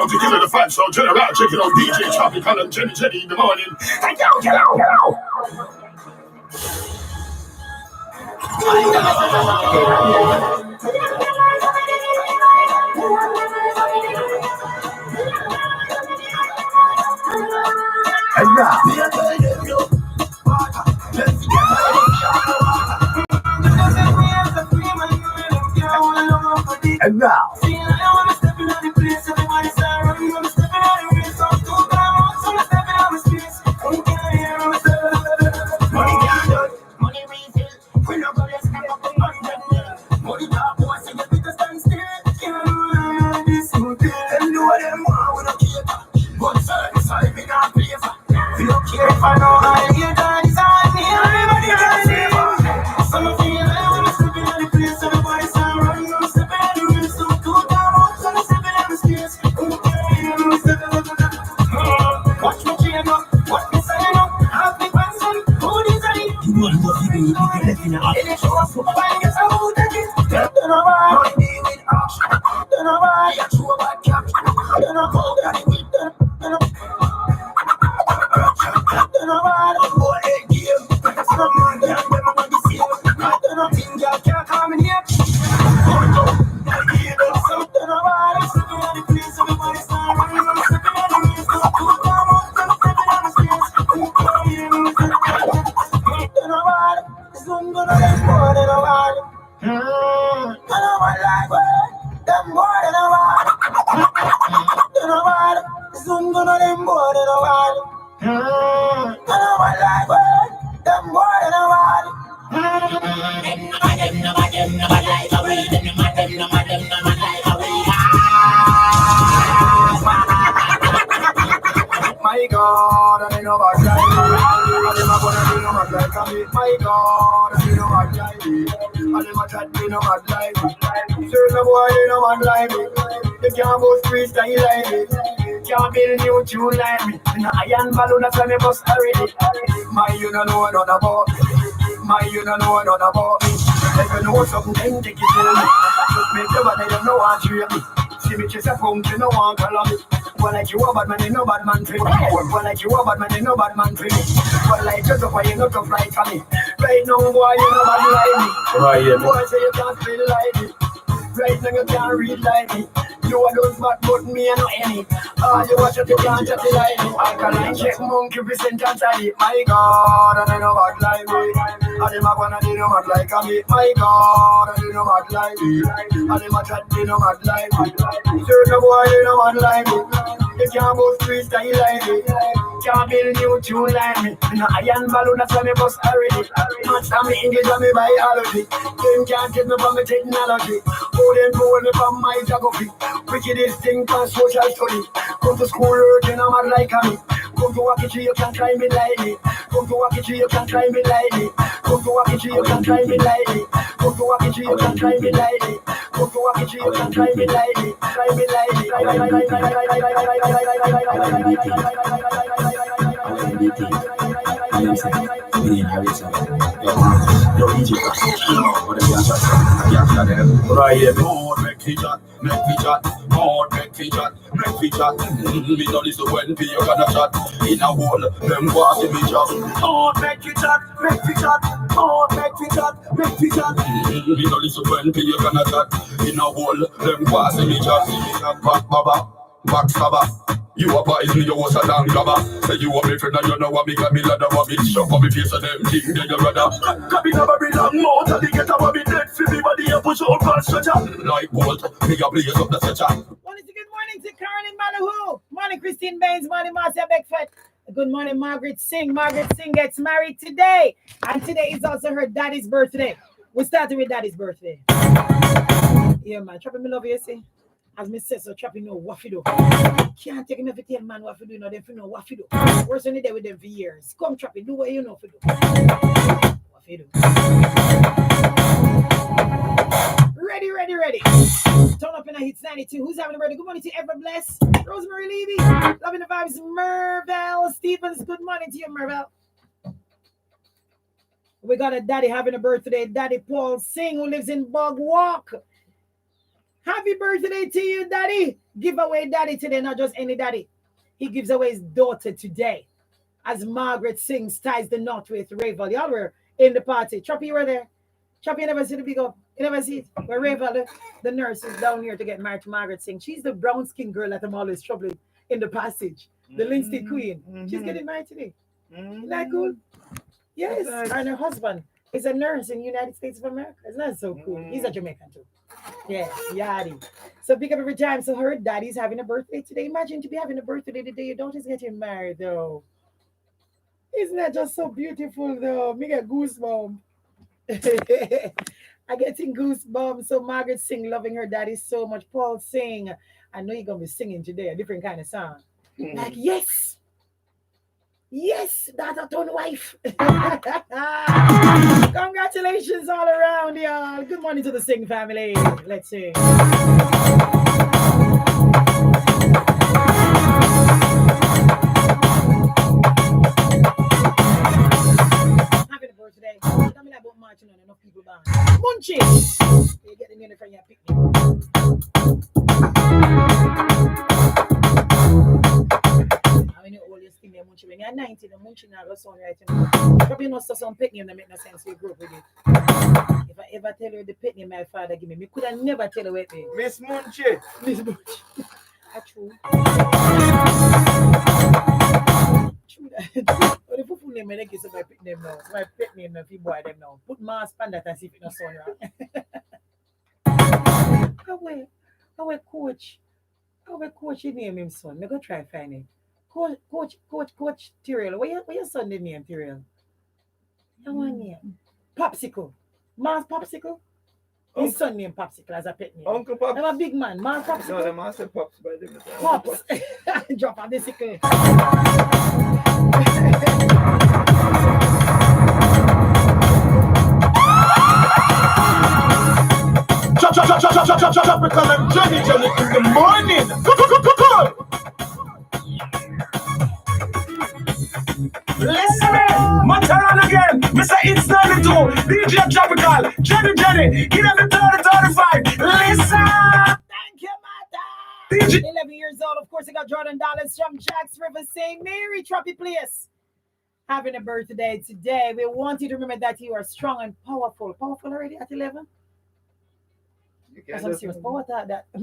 Together the fat so general, checking out DJ Choppy, Colin, Jenny in the morning. Thank you, hello. And now, and now. I know I hear that is on me, everybody can see me. Some of you when I'm stepping on the place, everybody start running, I'm stepping on the wheel, so cool down, so I'm stepping on the stairs. Watch me chain up, watch me sign up, have me passing, who design? You know what you do, you can let me know. And it shows so fine, yes, I would take it. Don't know why, don't know why, you're true about cap. Don't know how that it will, don't know. My God, I know about life. My God, I know about life. I never tried to know about life. Certain boy, you know about life. You can't go freestyle like me. Can't build new tune like me. In a iron balloon, that's why me bust already. My, you don't know none about me. My, you don't know none about me. If you know something, then take it to me. Just make your body, you know what to treat me. See me chase a phone, you know what to color me. One like you a bad man, you no bad man for me. One like you a bad man, you no bad man for me. One like you tough, you no tough like for me. Right now, boy, you no bad like me. Right, yeah. Boy, say you can't feel like me. Right now, you can't read like me. You are those bad, but me and no any. All you watch it, you can't chat it like me. I can like check monkey percent and tally. My God, and I know bad like me. And them a wanna do no mad like me. My God, and they no mad like me. And them a chat they no mad like me. Certain boy they no mad like me. You can't go freestyle like me. Can't build new tune like me. In a iron balloon that's why me bust already. Match on me English and me biology. Them can't get me from me technology. Hold them pull me from my geography. Wickedest thing from social study. Come to school working I'm mad like me. Come to Wakichi you can try me like me. Come to Wakichi you can try me like me. Come to Wakichi you can try me like me. Come to Wakichi you can try me like me. Come to Wakichi you can try me like me. Try me like me. Me no listen when you gonna chat in a hole. Them go see me chat. Oh, make it chat, make it chat. Oh, make it chat, make it chat. Me no listen when you gonna chat in a hole. Them go see me chat. Back baba, back saba. You advise me you was a damn grabber. Say you want me friend and you know what me got me ladder. What me shove on me face of them thing they your brother. Cause me never be long mouth and they get a what me dead for me body and push out past stretcher. Like bolt, me a blaze up the stretcher. Good morning to Carolyn Malaho. Morning Christine Baines. Morning Marcia Beckford. Good morning Margaret Singh. Margaret Singh gets married today. And today is also her daddy's birthday. We started with daddy's birthday. Yeah man, Trappy me love you see. As me said, so Trappy know what to do. Can't take him every 10 man what to do, no them to know what to do. Worse than there with them for years. Come Trappy, do what you know to do. What to do. Ready. Turn up in a Hits 92. Who's having a birthday? Good morning to Ever Bless. Rosemary Levy. Loving the vibes. Merville Stevens. Good morning to you, Merville. We got a daddy having a birthday. Daddy Paul Singh, who lives in Bog Walk. Happy birthday to you, daddy. Give away daddy today, not just any daddy. He gives away his daughter today. As Margaret Sings ties the knot with Ravel. Y'all were in the party. Choppy, you were there. Choppy, you never see the big up. You never see it. Where Ravel, the nurse, is down here to get married to Margaret Singh. She's the brown skin girl that I'm always troubling in the passage. The Lindsay Queen. She's getting married today. Isn't that cool? Yes. And her husband is a nurse in the United States of America. Isn't that so cool? He's a Jamaican too. Yes, Yadi. So big up every time. So her daddy's having a birthday today. Imagine to be having a birthday the day your daughter's getting married, though. Isn't that just so beautiful, though? Me get goosebumps. I getting goosebumps. So Margaret Singh loving her daddy so much. Paul Singh, I know you're gonna be singing today a different kind of song. Like yes, that's a ton wife. Congratulations all around, y'all. Good morning to the Singh family. Let's sing. Today. Tell me that about marching on enough people down. Munchie! You get the name from your picnic. How many old you still there, Munchie? When you're 90, the Munchie now goes on right now. Probably not some picnic that make no sense. We grew up with it. If I ever tell you the picnic my father give me could have never tell you what it is. Miss Munchie. Miss Munchie. That's true. But the people name I guess my pick them now. My pet name if you boy them now. Put mask on that and see if it not sound right. Our coach you name him son. Me go try find him. Coach Tyrell. What your son name Tyrell? That one name. Popsicle. Mars Popsicle? His son named Popsicle as a pet name. Uncle Pops. I'm a big man. Mars Popsicle. No, the master Pops by them. Pops. Drop on the sickle. Tropical and Johnny in the morning. Good. Listen, Montaran again, Mr. It's 92, DJ Tropical, Jenny, give them the 30-35. Listen! Thank you, Mata! 11 years old, of course, I got Jordan Dollars from Jack's River St. Mary, Troppy Place. Having a birthday today. We want you to remember that you are strong and powerful. Powerful already at 11? That's some serious power that. I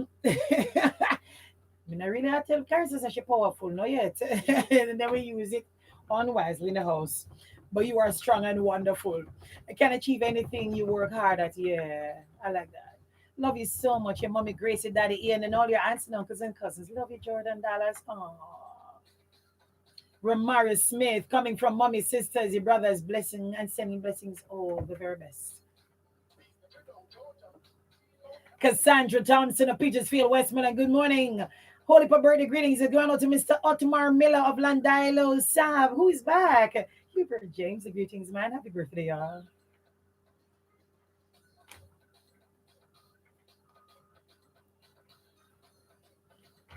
mean, I really have to tell Clarissa that she's powerful, not yet. And then we use it unwisely in the house. But you are strong and wonderful. I can achieve anything you work hard at. Yeah, I like that. Love you so much. Your mommy Grace, your daddy Ian, and all your aunts and uncles and cousins. Love you, Jordan Dallas. Aww. Ramari Smith, coming from mommy, sisters, your brothers, blessing and sending blessings. Oh, the very best. Cassandra Thompson of Petersfield, Westmoreland. Good morning. Holy birthday greetings. Going out to Mr. Otmar Miller of Landilo Sav, who is back. Hubert James, the greetings, man. Happy birthday, y'all.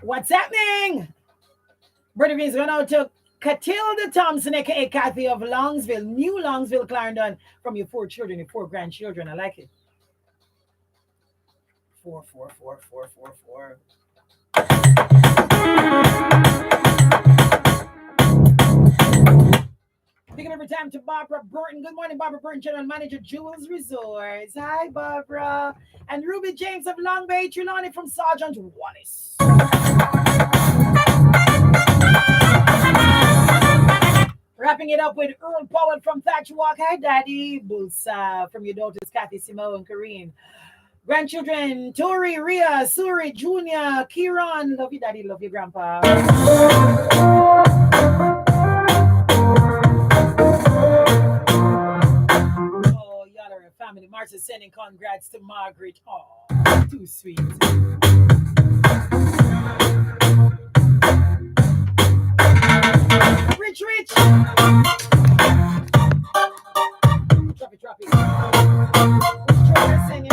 What's happening? Birthday greetings going out to Catilda Thompson, aka Kathy of Longsville, New Longsville, Clarendon, from your 4 children, your 4 grandchildren. I like it. 4. Picking every time to Barbara Burton. Good morning, Barbara Burton, General Manager, Jewels Resorts. Hi, Barbara. And Ruby James of Long Bay, Trelawney from Sergeant Wallace. Wrapping it up with Earl Powell from Thatch Walk. Hi, Daddy. Bulsa from your daughters, Kathy, Simo, and Kareen. Grandchildren, Tori, Ria, Suri, Junior, Kieran. Love you, Daddy. Love you, Grandpa. Oh, y'all are a family. Marcia sending congrats to Margaret. Oh, too sweet. Rich. Drop it. Singing.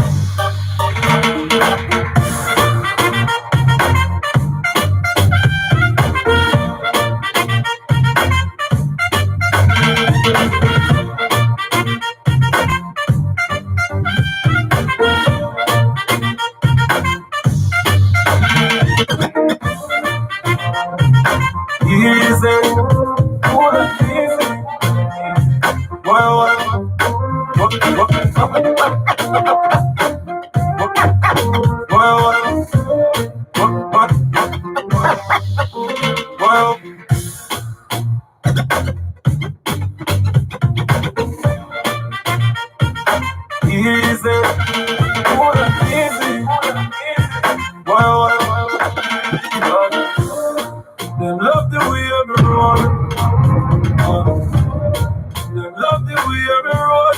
Easy, cool and easy. What? Easy, cool and easy. Them love the way I be roll. Them love the way I be roll.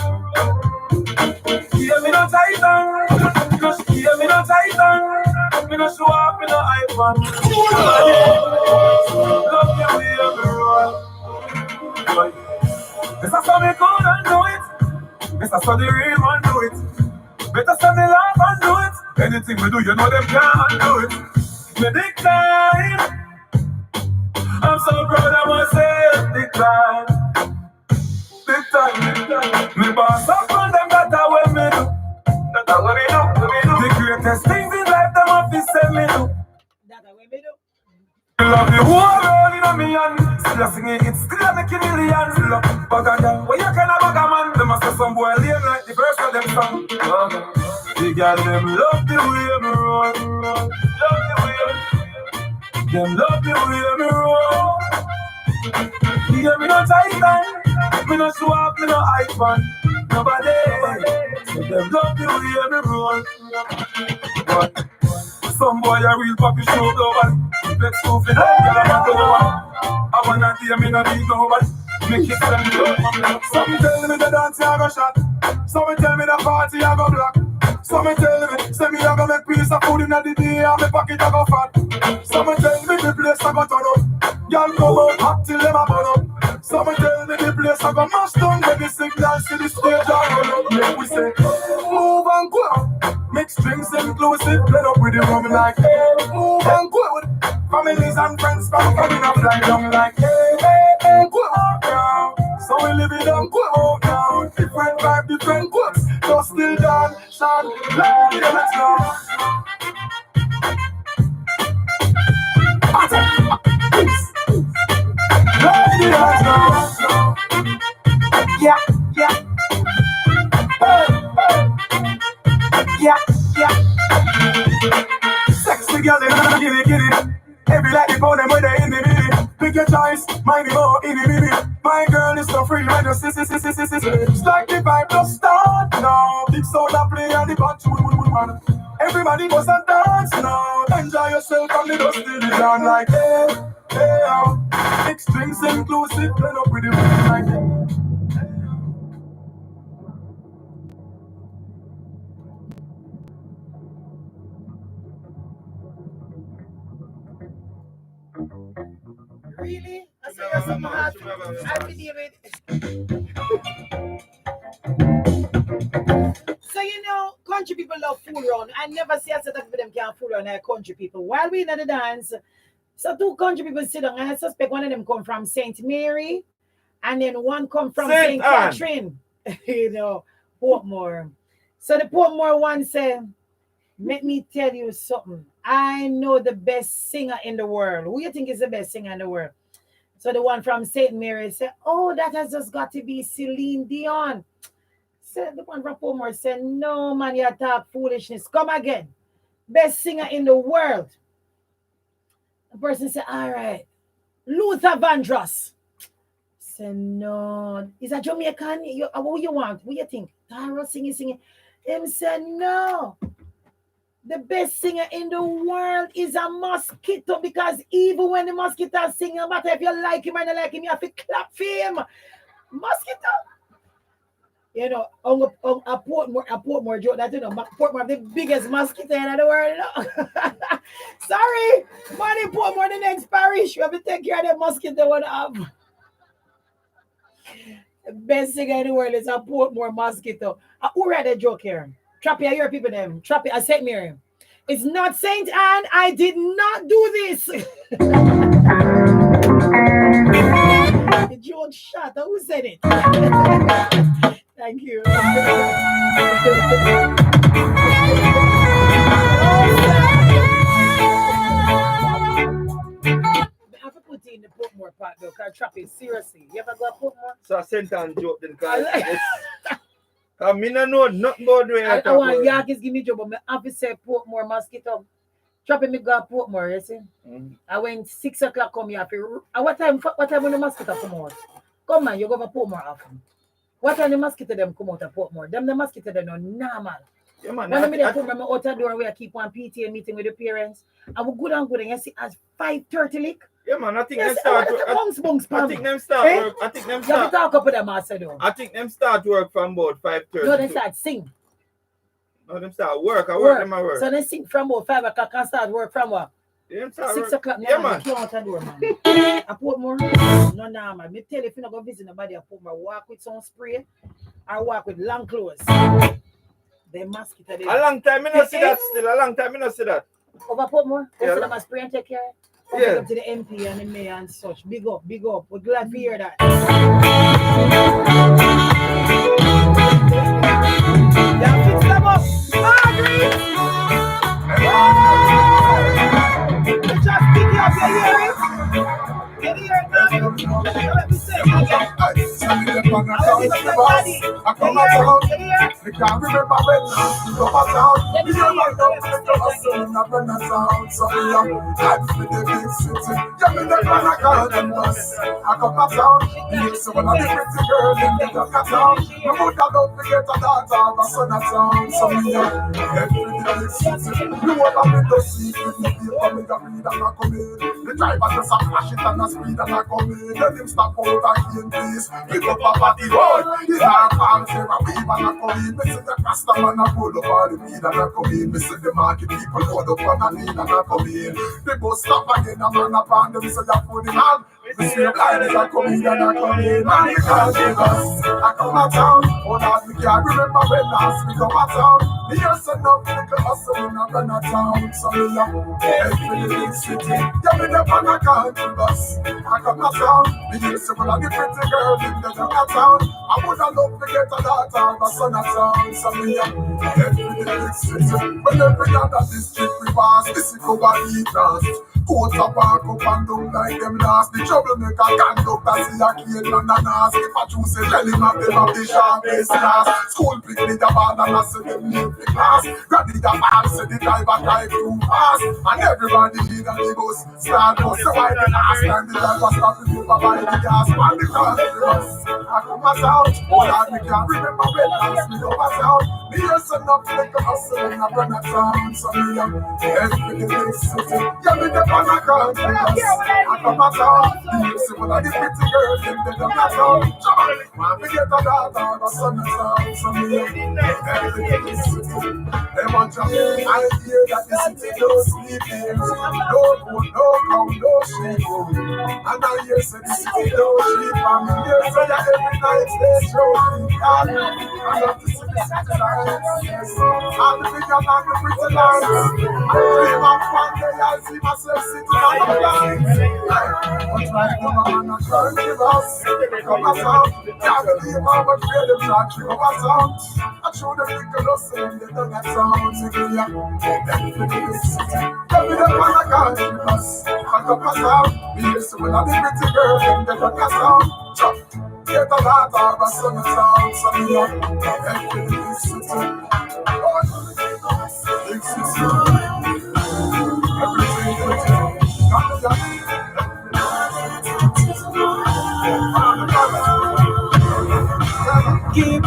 Hear me no titan, just hear me no titan. Me no show up in no iPhone. Love the way I be roll. This is how me cool and do it. This is how the real one do it. Better say me laugh and do it. Anything we do, you know them can't do it. Me decline. I'm so proud of myself. Decline. Big time. Me boss up on them, that's how we me do. That's how we do. The greatest things in life, them have to say me do. That's how we do. I love the whole world in a me hand. Still a singing it, still a making millions. Look, bag a girl, where you can have a man. Them must have some boy lame like the verse of them song. The girl them love the way me roll. Love the way. Them love the way me roll. Yeah, me no titan. Me no show up, me no iPhone. Nobody. So them love the way me roll. But some boy a real puppy show global. Let's go for that, girl, I'm a global. I wanna hear me no need global. Make it send me up. Some tell me the dance I go shot. Some tell me the party I go black. Some tell me, say me I go make piece of food in the day and my pocket I go fat. Some tell me the place I go turn up. Y'all come out hot till them a burn up. Some tell me the place I go mash down when the signal see the stage I run up. Make we say, move and go out. Mix drinks inclusive, blend up with the rum like, hey, move and go out. Families and friends come coming up like down like, hey, go out now. So we live it on, go out now. Different vibe, different quotes. Just still done, shine, lady, let's go. Lady, let's go. Yeah. Hey. Yeah. Sexy girl, they gonna get it. Every lady for them when they in the minute. Pick your choice, mind me more in the minute. My girl is so free, right? Just it's like the vibe just start now. Big soda play and the bunch man. Everybody goes and dance now. Enjoy yourself and the dust till it's down like hey, oh. Mix drinks inclusive, blend up with the rhythm like hey. Really? I saw you're so hard. Happy David. So you know, country people love fool run. I never see a set of them can't fool run like country people. While we in the dance, so two country people sit down, and I suspect one of them come from St. Mary, and then one come from St. Catherine. You know, Portmore. So the Portmore one said, let me tell you something. I know the best singer in the world. Who you think is the best singer in the world? So the one from St. Mary said, oh, that has just got to be Celine Dion. So the one from Portmore said, no, man, you talk foolishness. Come again. Best singer in the world. The person said, all right. Luther Vandross. Said, no. Is that Jamaican? What you want? What you think? Tara singing. Him said, no. The best singer in the world is a mosquito, because even when the mosquito is singing, no matter if you like him or not like him, you have to clap for him. Mosquito. You know, a Portmore joke that, you know, Portmore the biggest mosquito in the world, you know. Sorry, money Portmore the next parish. You have to take care of the mosquito one up. The best singer in the world is a Portmore mosquito. Who read the joke here? Trappy, I hear people them. Trappy, I said Miriam. It's not Saint Anne. I did not do this. The joke shot. Who said it? Thank you. I have to put in the Portmore shopping. Seriously. You ever go to Portmore? So I sent and joke then because I mean I know nothing about the way I want Yankees give me a job, but I have to say Portmore mosquito. Shopping me go to Portmore, you see? I went 6 o'clock come here. What time when the mosquito come out? Come on, you go to Portmore often. What time the mosquito them come out of Portmore? Them the mosquito them no normal. Yeah, man, when I put my out the door where I keep one PTA meeting with the parents, I will go down and you see as 5:30 lick. Yeah, man, I think yes, them start work. I think them start talk up with them also though. I think them start work from about 5:30. No, they start sing. No, them start work. I work them at work. So they sing from about 5 o'clock and start work from what? 6 o'clock. Yeah, man. I out the door, man. I put more. No, man. Me tell you, if you not go visit nobody, I put more walk with some spray. I walk with long clothes. They mosquito. A long time I not see that still. A long time I not see that. Over put more. Yeah. So I spray and take care. Yeah. Up to the MP and the mayor and such. Big up. We're glad to hear that. Yeah, fix them up. Margaret! Just pick you up, you hear it? You hear it now? Let me say it again. I come around, I can't remember when I come around. You know my love, the hustle and I run around. So I'm for the big city. You me the man I call them bus. I come around, so when I be pretty girl, then they look around. My mother don't forget a daughter, my son a town. So me I'm for the big city. You want to be the secret, you want me to read and I come in. The driver just a flash it and a speed and I come in. Let him stop out again, please. Pick up a body road. He's our farm, say a weave and I come in. Me see the Rasta man a pull up all the weed and I come in. Me see the market people load up on a need and I come in. The bus stop again, a man up on them, so you put him on. Me see a blind as I come in and I come in. Man, we can't give us. I come a town. Oh, Lord, we can't remember when last we come a town. Me hear some enough little hustle when I run a town. So me every little city. Yeah, me the man I can't give us. I come a town. Me hear some of the pretty girl in the town. I would have loved to get a daughter, but son of town. So me every little city. When every other district we pass, this is cover eat last. Coats a park up and down like them last. The troublemaker conductor see a kid and a nas. If I choose a tell him of them of the sharpest class. School pick me the ball and I say them leave the class. Granny the ball say the driver drive too fast. And everybody in the bus start bus. So why the last time the driver stop the mover by the gas man the car the bus. I come a sound. Oh Lord, we can't remember when last we come a sound. Me hear some up like a hustle and I run a town. So me every day city. Yeah, me the man I can't give us. I come a town. You see one of the pretty girls in the town. Man, we get a daughter, a son and son. So me every day city. They want you. I hear that the city don't sleep in. No food, no cow, no sheep. And I hear say the city don't sleep. And me hear say that every night they show me. I love to see the city lights. And the big and the pretty lights. I dream of one day I see myself sitting on the lines. But right now I'm not trying to give us. Come a sound. Can't believe how much fear them not to come a sound. I show them little hustle and they don't have sound. So give me the city. Tell me the man I can't give us. I come a sound. Me hear some of the pretty girl and they don't have sound. Chop. Get a lot of a son of sound. So me every day city. Big city. Everything pretty. Keep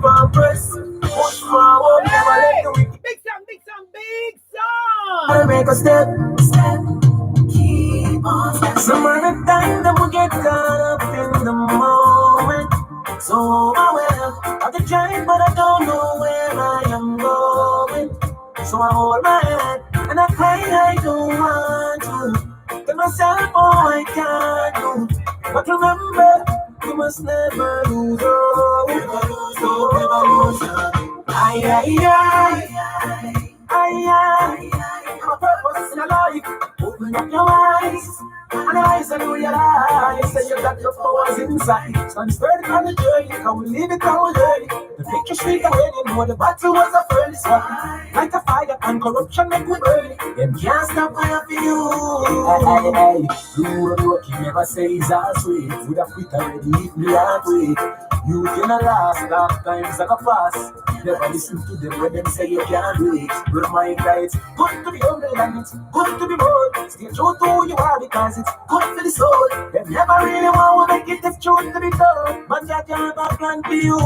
on pressing. Push forward, never let the weak. Big song. I make a step. Keep on. Some of the time that we get caught up in the moment. So I will. I can try, but I don't know where I am going. So I hold my head and I cry. I don't want to. Tell myself, oh, I can't do. But remember, you must never lose hope. Never lose hope, never lose hope. My purpose in life. Open up your eyes. Analyze and realize that you got your powers inside. Stand sturdy on the journey, can we leave it how we learn it? The picture street away, you know the battle was a furnace fire. Like a fire and corruption make we burn it. Them can't stop fire for you. Hey, you road you never say it's all sweet. Would have quit already if me can't wait. You cannot last times like a fast. Never listen to them when them say you can't do it. Remind that it's good to be humble and it's good to be bold. Stay true to who you are because it's good for the soul. They never really want to make it if truth to be told. But that can't have a plan for you.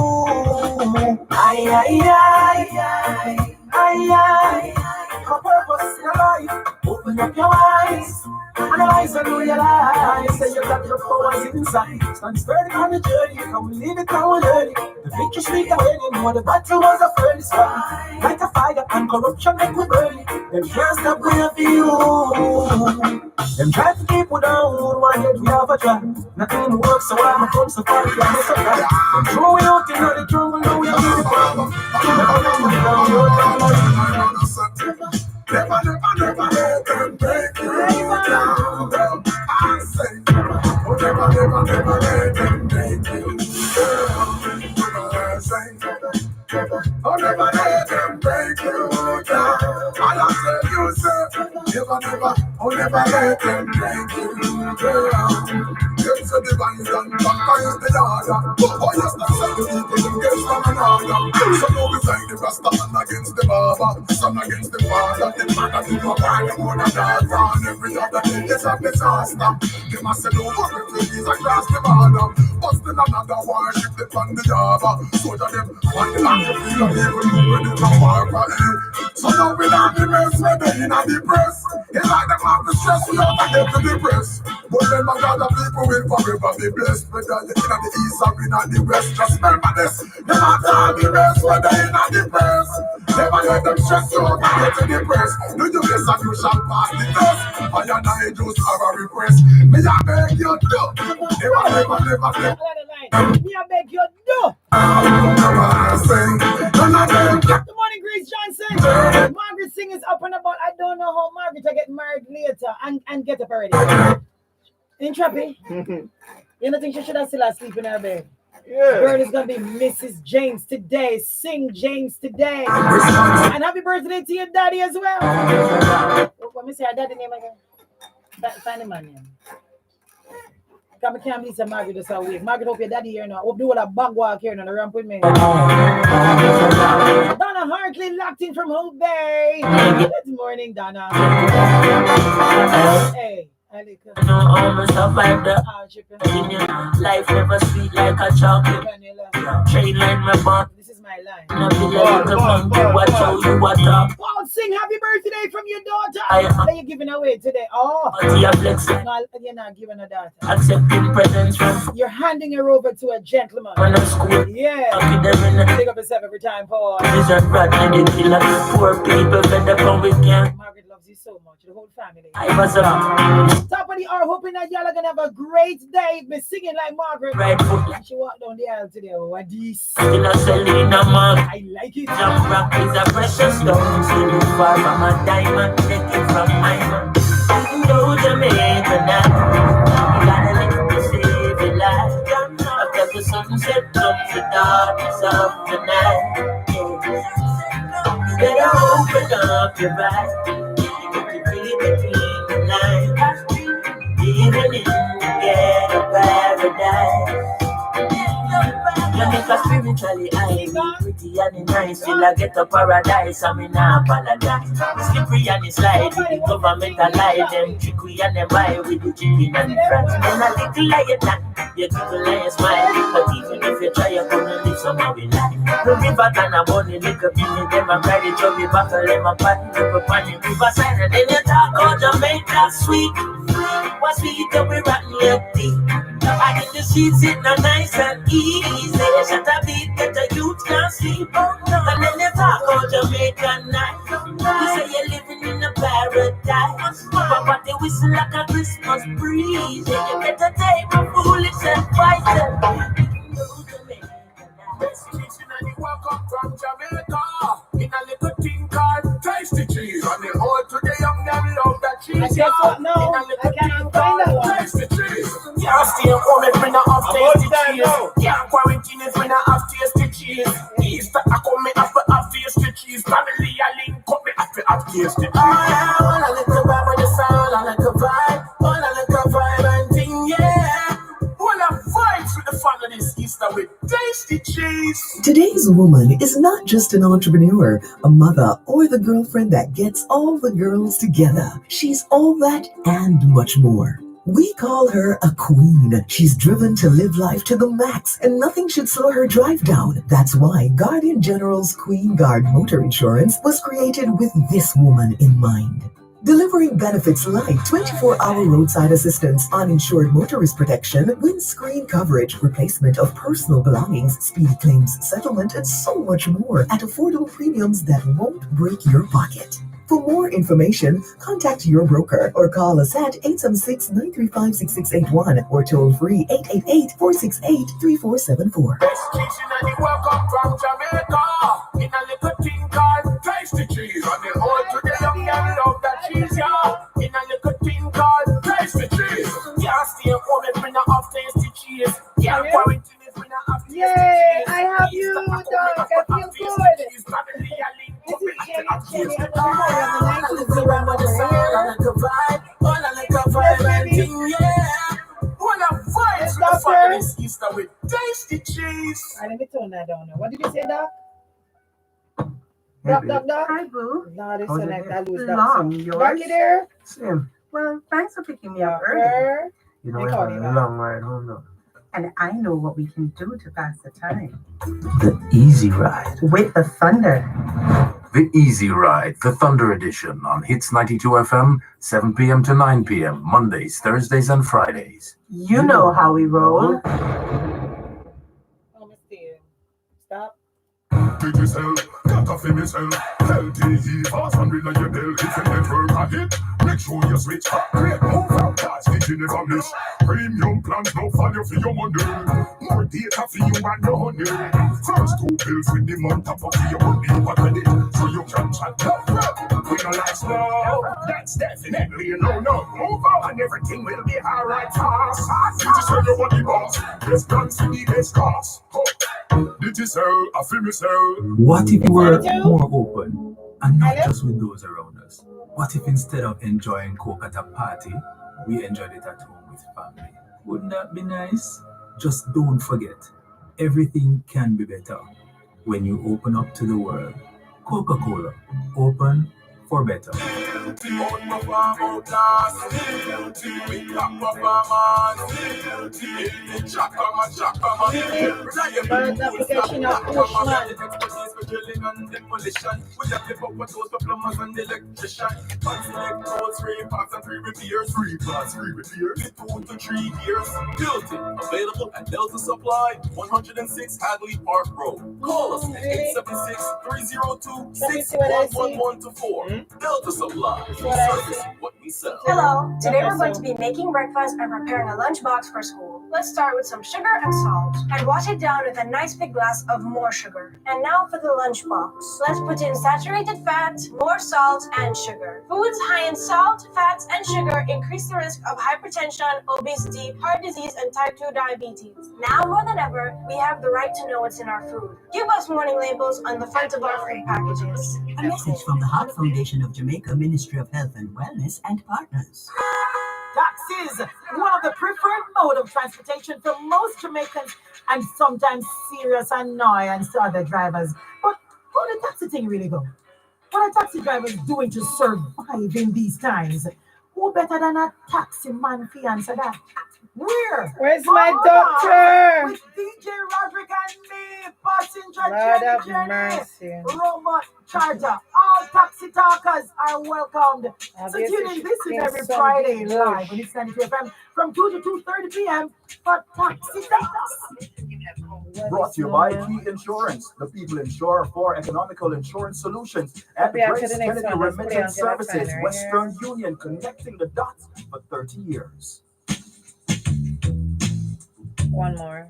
Aye, aye, aye, aye, aye, aye. A purpose in your life. Open up your eyes. Analyze and realize that you got your powers inside. Stand sturdy on the journey, come leave it how we learn it. The victory street away, you know the battle was a furnace fire. Like a fire and corruption make we burn it. Them can't stop where for you. Them try to keep we down, one yet we have a try. Nothing works, so I'm a come so far, you have to try. Them throw it out in the jungle, now we have the problem. Never let them break you down. I say, oh, never let them break you down. I say, oh, never let them break you down. I tell you, sir, never let them break you down. Yes, the divine and back is the order. Oh, yes, that's how the people against one another. So now we find the Rasta man against the barber, son against the father, the mother to the father, the mother, daughter, and every other day it's a disaster. They must say no more refugees across the border. Busting another warship, they from the Java. So that them on the land of freedom, even when it's a war for it. So now we not the mess, we're in the press. It's like them have to stress, we don't get to the press. But them a God of people will forever be blessed. Whether you're in the east or in the west, just remember this. Them not all the rest, whether in the press. Never let them stress you out and get to the press. Do you bless and you shall pass the test. I and I just have a request. Me I beg you do. Never. Me I beg you do. Good morning, Grace Johnson. Margaret Singh is up and about. I don't know how Margaret will get married later and get up already. Ain't Trappy? You don't think she should have still asleep in her bed? Yeah. Girl is gonna be Mrs. James today. Sing James today. And happy birthday to your daddy as well. Let me say her daddy name again. Find the man name. Come can't believe some Margaret this week. Margaret, hope your daddy here now. Hope do all a bag walk here now. The ramp with me. Donna Hartley locked in from Hope Bay. Good morning, Donna. Hey. You know all my stuff like that. Life never sweet like a chocolate. Train like my bond. This is my line. Watch how you watch up. Paul, sing happy birthday from your daughter. What are you giving away today? Oh, no, you're not giving a daughter. Accepting presents from. You're handing her over to a gentleman. When I'm school. Yeah. Pick up yourself every time, Paul. Poor people better come with you. Margaret loves you so much. The whole family. I was top of the hour, hoping that y'all are gonna have a great day. Be singing like Margaret. Right foot. She walked down the aisle today. What this? Still a Selena man. I like it. Jump rock is a precious stone. So you far from a diamond, take it from my man. Go Jamaica now. You gotta live to save your life. After the sunset comes the darkness of the night. You better open up your eyes. Between the lines, even in the ghetto paradise. You make us spiritually high, pretty and nice. Till I get to paradise, I'm in a apologize. Slippery and it's slide, with the government alive. Them tricky and them buy with the chicken and the fries. And a little like a time, you giggle and you smile. But even if you try, you're gonna live some of your life. The river and a bunny, little bit, them a ride it, chubby buckle, them a party, them a party, riverside. And then you talk about Jamaica sweet. What's sweet, you be rotten, you tea. I get the sheets sitting nice and easy. Shut a beat, get a youth can't sleep. And then you talk about Jamaican night. You say you're living in a paradise. But what they whistle like a Christmas breeze. And you get a table foolish and fighting. Destination and you walk up from Jamaica. In a little thing called tasty cheese. And the old to the young, them love that cheese. I guess what? No, I cannot find that one. stay home if we not have tasty cheese. Can't quarantine if we not have tasty cheese. Easter I come me have to have tasty cheese. Family I link up me have to have tasty cheese. Oh yeah, all I like to vibe with the sound, I like a vibe. All I like a vibe and thing, yeah. All I vibes with the family this Easter with tasty cheese. Today's woman is not just an entrepreneur, a mother, or the girlfriend that gets all the girls together. She's all that and much more. We call her a queen. She's driven to live life to the max, and nothing should slow her drive down. That's why Guardian General's Queen Guard Motor Insurance was created with this woman in mind. Delivering benefits like 24-hour roadside assistance, uninsured motorist protection, windscreen coverage, replacement of personal belongings, speedy claims settlement, and so much more at affordable premiums that won't break your pocket. For more information, contact your broker or call us at 876-935-6681 or toll free 888-468-3474. Destination and the welcome from Jamaica. In a little thing called tasty cheese. And they all together and love that cheese, yeah. In a little thing called tasty cheese. Can't stay home if we not have tasty cheese. Can't quarantine if we not have tasty cheese. Yay, I have you, dog. I feel good. This is Jenny. I'm the 90s around over here. Easter with tasty cheese. Let me turn that down now. What did you say, Doc? Doc. Hi, Boo. No, this How's one it I lose been? Doc. Long, Doc, yours? you there? Same. Well, thanks for picking me up early. You know, we have a long ride home now. And I know what we can do to pass the time. The Easy Ride. With the thunder. The Easy Ride, the Thunder Edition on Hits 92 FM, 7 p.m. to 9 p.m., Mondays, Thursdays, and Fridays. You know how we roll. Oh, Mr. Stop. Pick yourself, got a feel yourself. LTE, fast and reliable. If you network a hit, make sure you switch. Great move out, that's the never miss. Premium plans, no value for your money. More data for you and your honey. First 2 bills with the month up for your money. What I did, so you can chat. We don't like slow, that's definitely a no-no. Move out and everything will be alright fast. Did you tell you what the boss? Best guns in the best cars. Did you sell? I feel myself. What if you were more open and not just with those around us? What if instead of enjoying Coke at a party, we enjoyed it at home with family? Wouldn't that be nice? Just don't forget, everything can be better when you open up to the world. Coca-Cola, open for better. Application of Bushman. Available at Delta Supply, 106 Hadley Park Road. Call us at 876-302-6111-4. Delta Supply, service what we sell. Hello, today we're going to be making breakfast and preparing a lunchbox for school. Let's start with some sugar and salt and wash it down with a nice big glass of more sugar. And now for the lunchbox. Let's put in saturated fat, more salt, and sugar. Foods high in salt, fats, and sugar increase the risk of hypertension, obesity, heart disease, and type 2 diabetes. Now more than ever, we have the right to know what's in our food. Give us warning labels on the front of our food packages. A message from the Heart Foundation of Jamaica, Ministry of Health and Wellness, and partners. Taxis, one of the preferred mode of transportation for most Jamaicans and sometimes serious annoyance to other drivers. But how the taxi thing really go? What are taxi drivers doing to survive in these times? Who better than a taxi man to answer that? Where's my doctor? With DJ Roderick and me, passenger Jenny, robot charger. All taxi talkers are welcomed. So tune in this is every Friday live on It's 92 FM from 2 to 2:30 p.m. for Taxi Talks. Brought to you by Key Insurance, the people insurer for economical insurance solutions, and Grace Kennedy Remittance Services, Western Union, connecting the dots for 30 years. One more.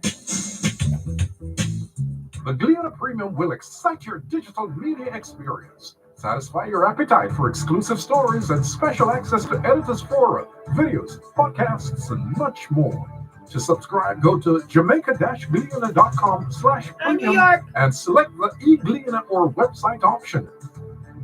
The Gliona Premium will excite your digital media experience, satisfy your appetite for exclusive stories and special access to editors' forum, videos, podcasts, and much more. To subscribe, go to jamaica-gleaner.com New /premium York. and select the e-Gleaner or website option.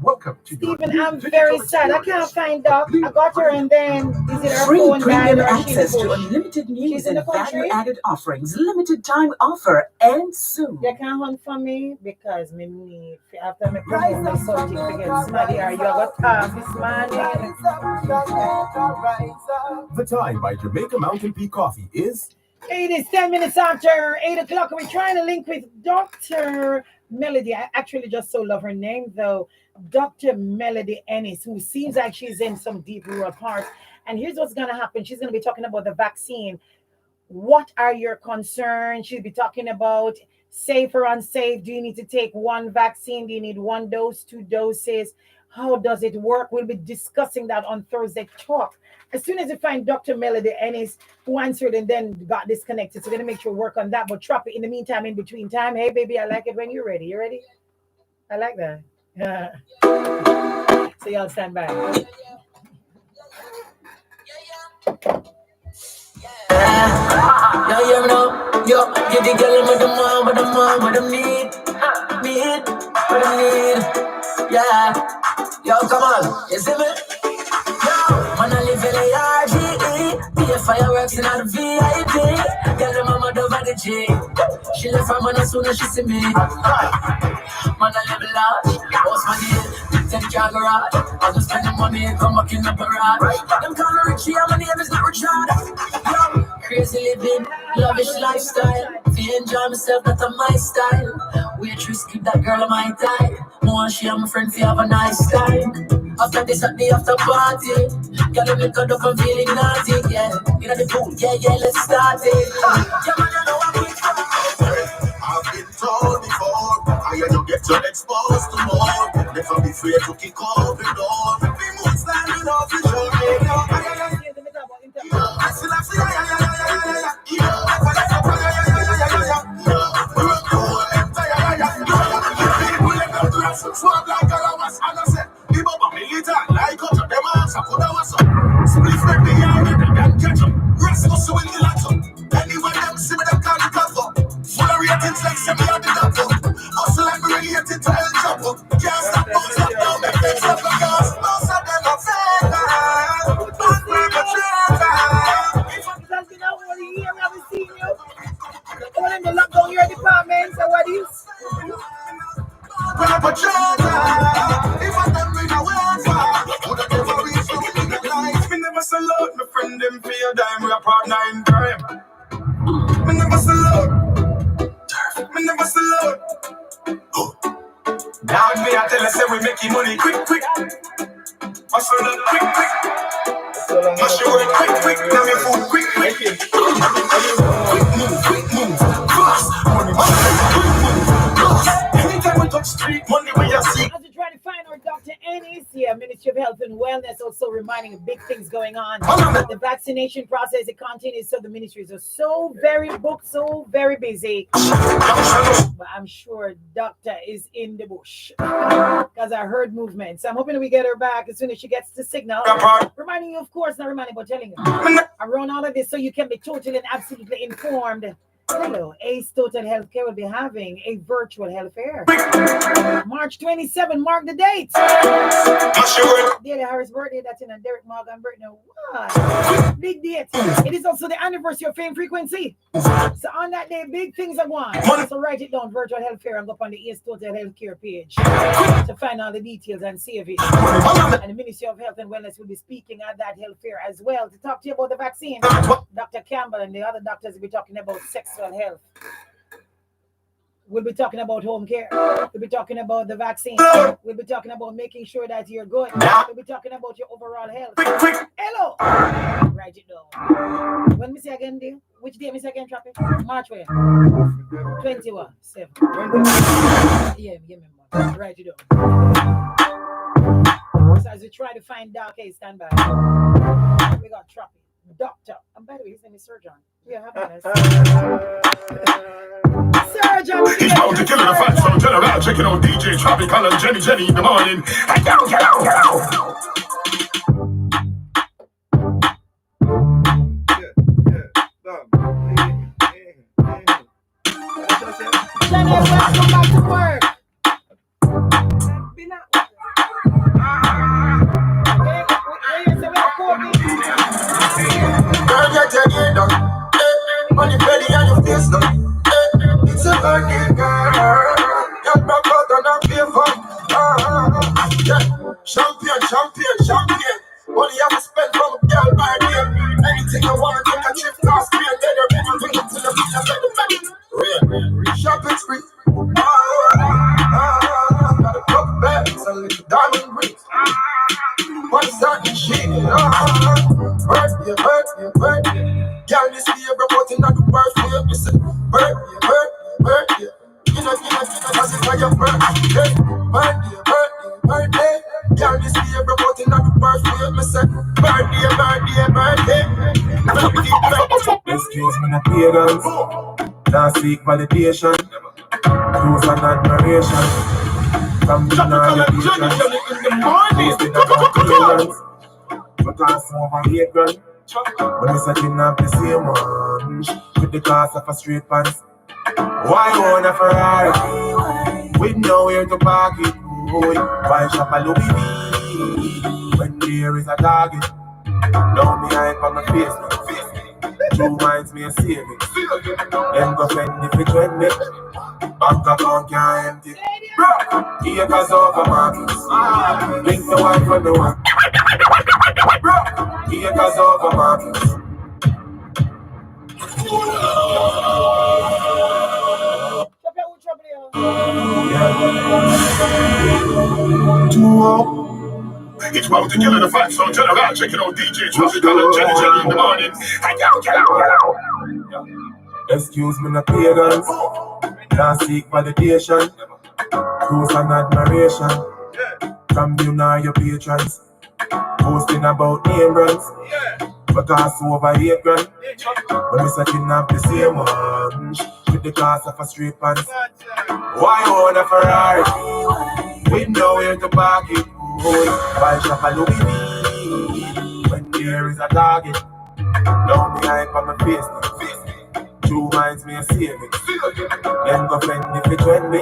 Welcome to Stephen, your I'm very sad. I can't find Doc. I got her and then is it her Free phone died premium or access she's to unlimited news She's in and the country? value-added offerings. Limited time offer ends soon. You can't hunt for me because me need after me promote my something to get smarty or you got talk this morning. The time by Jamaica Mountain Peak Coffee is... It is 10 minutes after 8 o'clock. We're trying to link with Dr. Melody. I actually just so love her name though. Dr. Melody Ennis, who seems like she's in some deep rural parts. And here's what's going to happen. She's going to be talking about the vaccine. What are your concerns? She'll be talking about safe or unsafe. Do you need to take one vaccine? Do you need one dose, 2 doses? How does it work? We'll be discussing that on Thursday Talk. As soon as we find Dr. Melody Ennis, who answered and then got disconnected, so we're going to make sure we work on that. But drop it in the meantime, in between time. Hey, baby, I like it when you're ready. You ready? I like that. So y'all stand by. Now you know, yo, get the girl with them need, what them need, yeah. Yo, come on, you see me? Yo, man, I live in a RGE, be a fireworks in the VIP. Girl, the mama over the G. She left her man as soon as she see me. Man, I live large, what's my name? 10 garage, I just spend the money and come back in the garage. Them call me Richie, and my name is not Richard. Yo, crazy living, lavish lifestyle. Feel enjoy myself, that's my style. Waitress, keep that girl on my tie. More she and my friend, fi have a nice time. After this at the after party, girl, me cut up and feeling naughty, yeah. You know the pool, yeah, let's start it. Yeah, man, you know I'm with I've been told before, I hear you get exposed to more. Never be afraid to kick off the door. Be more standing off the show. Swap like a lamas, and I said, give up a militant, like out of them arms, I put our son. Split from the yard, and then catch up. Rest of us will be locked up. Anyway, them see me, them can't cover. Full of ratings like semi on the double. Hustle like me related to El Chapo. Can't stop, don't stop, don't make things up like us. Most of them are fake, but we're a traitor. If I'm something out over the year, we haven't seen you. All in the lockdown your department, so what is? We're a traitor. If I don't bring a word would I never reach from the life? Me never sell out, my friend, them for your dime. We're a partner in crime. Me never sell out. Me never sell out. Dog me, I tell you, say we making money quick. Hustle that quick. Mash your work quick. Now me food quick. Quick move. Fast. Money, quick move. Anytime we touch street, money we are see. As we try to find our Dr. Ennis here, Ministry of Health and Wellness, also reminding of big things going on. The vaccination process, it continues, so the ministries are so very booked, so very busy. But I'm sure Doctor is in the bush because I heard movement. So I'm hoping we get her back as soon as she gets the signal. Reminding you, of course, not reminding, but telling you. Around all of this, so you can be totally and absolutely informed. Hello, Ace Total Healthcare will be having a virtual health fair. March 27, mark the date. Daily Harris' birthday, that's in a Derek Morgan birthday. What? Big date. It is also the anniversary of Fame Frequency. So on that day, big things are going. So write it down, virtual health fair, and go up on the Ace Total Healthcare page to find all the details and save it. And the Ministry of Health and Wellness will be speaking at that health fair as well to talk to you about the vaccine. Dr. Campbell and the other doctors will be talking about sexual health. We'll be talking about home care. We'll be talking about the vaccine. We'll be talking about making sure that you're good. We'll be talking about your overall health. Hello. Write it down. When we say again, dear? Which day we say again, Trappy? March when? 21. 7. Yeah, give me more. Write it down. So as we try to find Dark, hey, stand by. We got Trappy. Doctor. And by the way, his name is Surgeon. We are having a Surgeon. He's bound to kill the fat so general. Checking out DJ Tropical and Jenny in the morning. Hello. welcome back to work. Girl, get your hair done. On your belly and your face done. It's a birthday, girl. Get back out and have beer fun. Yeah. Champion. Money I have spent from a girl by day. Anything you want, take a trip to Spain. Then you're ready to bring it to the beach and let the money. Shopping spree. Got a couple bags and little diamond rings. What's that shit? Birthday. Girl, this year reporting on the birthday. Listen, birthday. You know, cause it's for your birthday. Birthday. Girl, this year reporting on the birthday. Listen, birthday. Excuse me, not pagans. Now seek validation. Use and admiration. From me now your patience. Tasting about clearance. But also over 8 grand. When we setting up the same one. With the cost of a straight pants. Why own a Ferrari? With nowhere to park it. Why shop a Louis V? When there is a target. Down behind on my face. True minds me a saving. Them go spend if it when me. Bank account can't empty. Acres over markets. Link the wife when the one. Acres over markets. It's about to kill in the fat, so general, checking out DJ Tropical and Jelly in the morning. Excuse me, not pagans. Now seek validation. Use and admiration. From you now your patrons. Posting about name brands. But also over 8 grand. When we setting up the same one. With the cost of a straight pants. Why own a Ferrari? With nowhere to park it. Why shop a Louis V? When there is a target. Down behind on my face. True minds me a saving. Then go spend if it when me.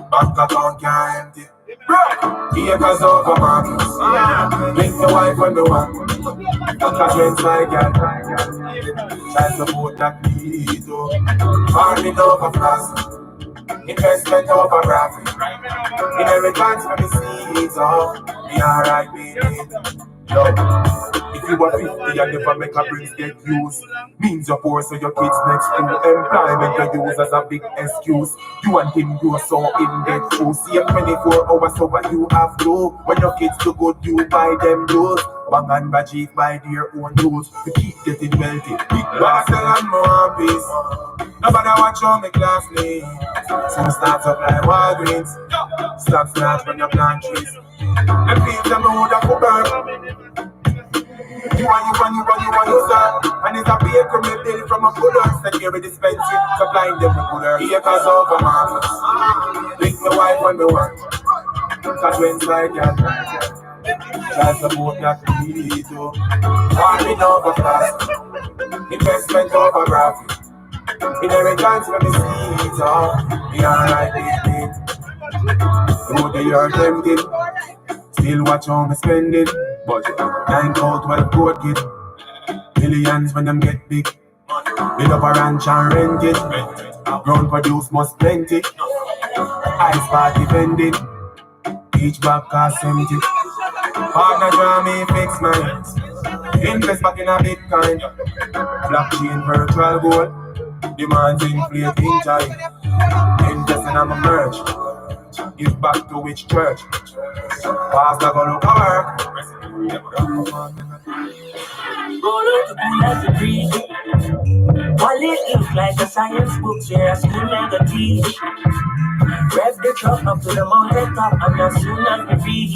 Bank account can't empty. Acres over markets. Link the wife when the one. Attachments my girl. Child support that need to. Farming over plastic. Investment over profit. Inheritance from the seeds of the alright baby. Yo, if you are 50 and never make a brings get used, means you're poor so your kids next to employment you use as a big excuse. You and him grow so in debt too. See 24 hours so what you have to. When your kids do good you buy them clothes. Bang and Bajik buy their own clothes. To keep getting wealthy. Big Barcel and more peace. Nobody watch on the class name. Some starts up like Walgreens. Stop snatch when you plant trees. The fields them would have put burn. You sir. And it's a baker me bill from a cooler. Security dispensary, supplying them with cooler. Acres over markets. Link the wife on the one. Cause when inside your child support that need to. Farming over class. Investment over profit. Inheritance from the seeds of the alright baby. Through the year tempted. Still watch how me spend it. But 9 out 12 court kid. Millions when them get big. Build up a ranch and rent it. Ground produce must plenty. Ice party vending. Each bag cost empty. Partner draw me fix mine. Invest back in a Bitcoin. Blockchain virtual gold. Demands inflating time. Invest in a merch. Give back to which church? Pastor go look at work. Go look at the tree. While it looks like a science book, here a school like a teach. Rev the truck up to the mountain top, and as soon as we reach,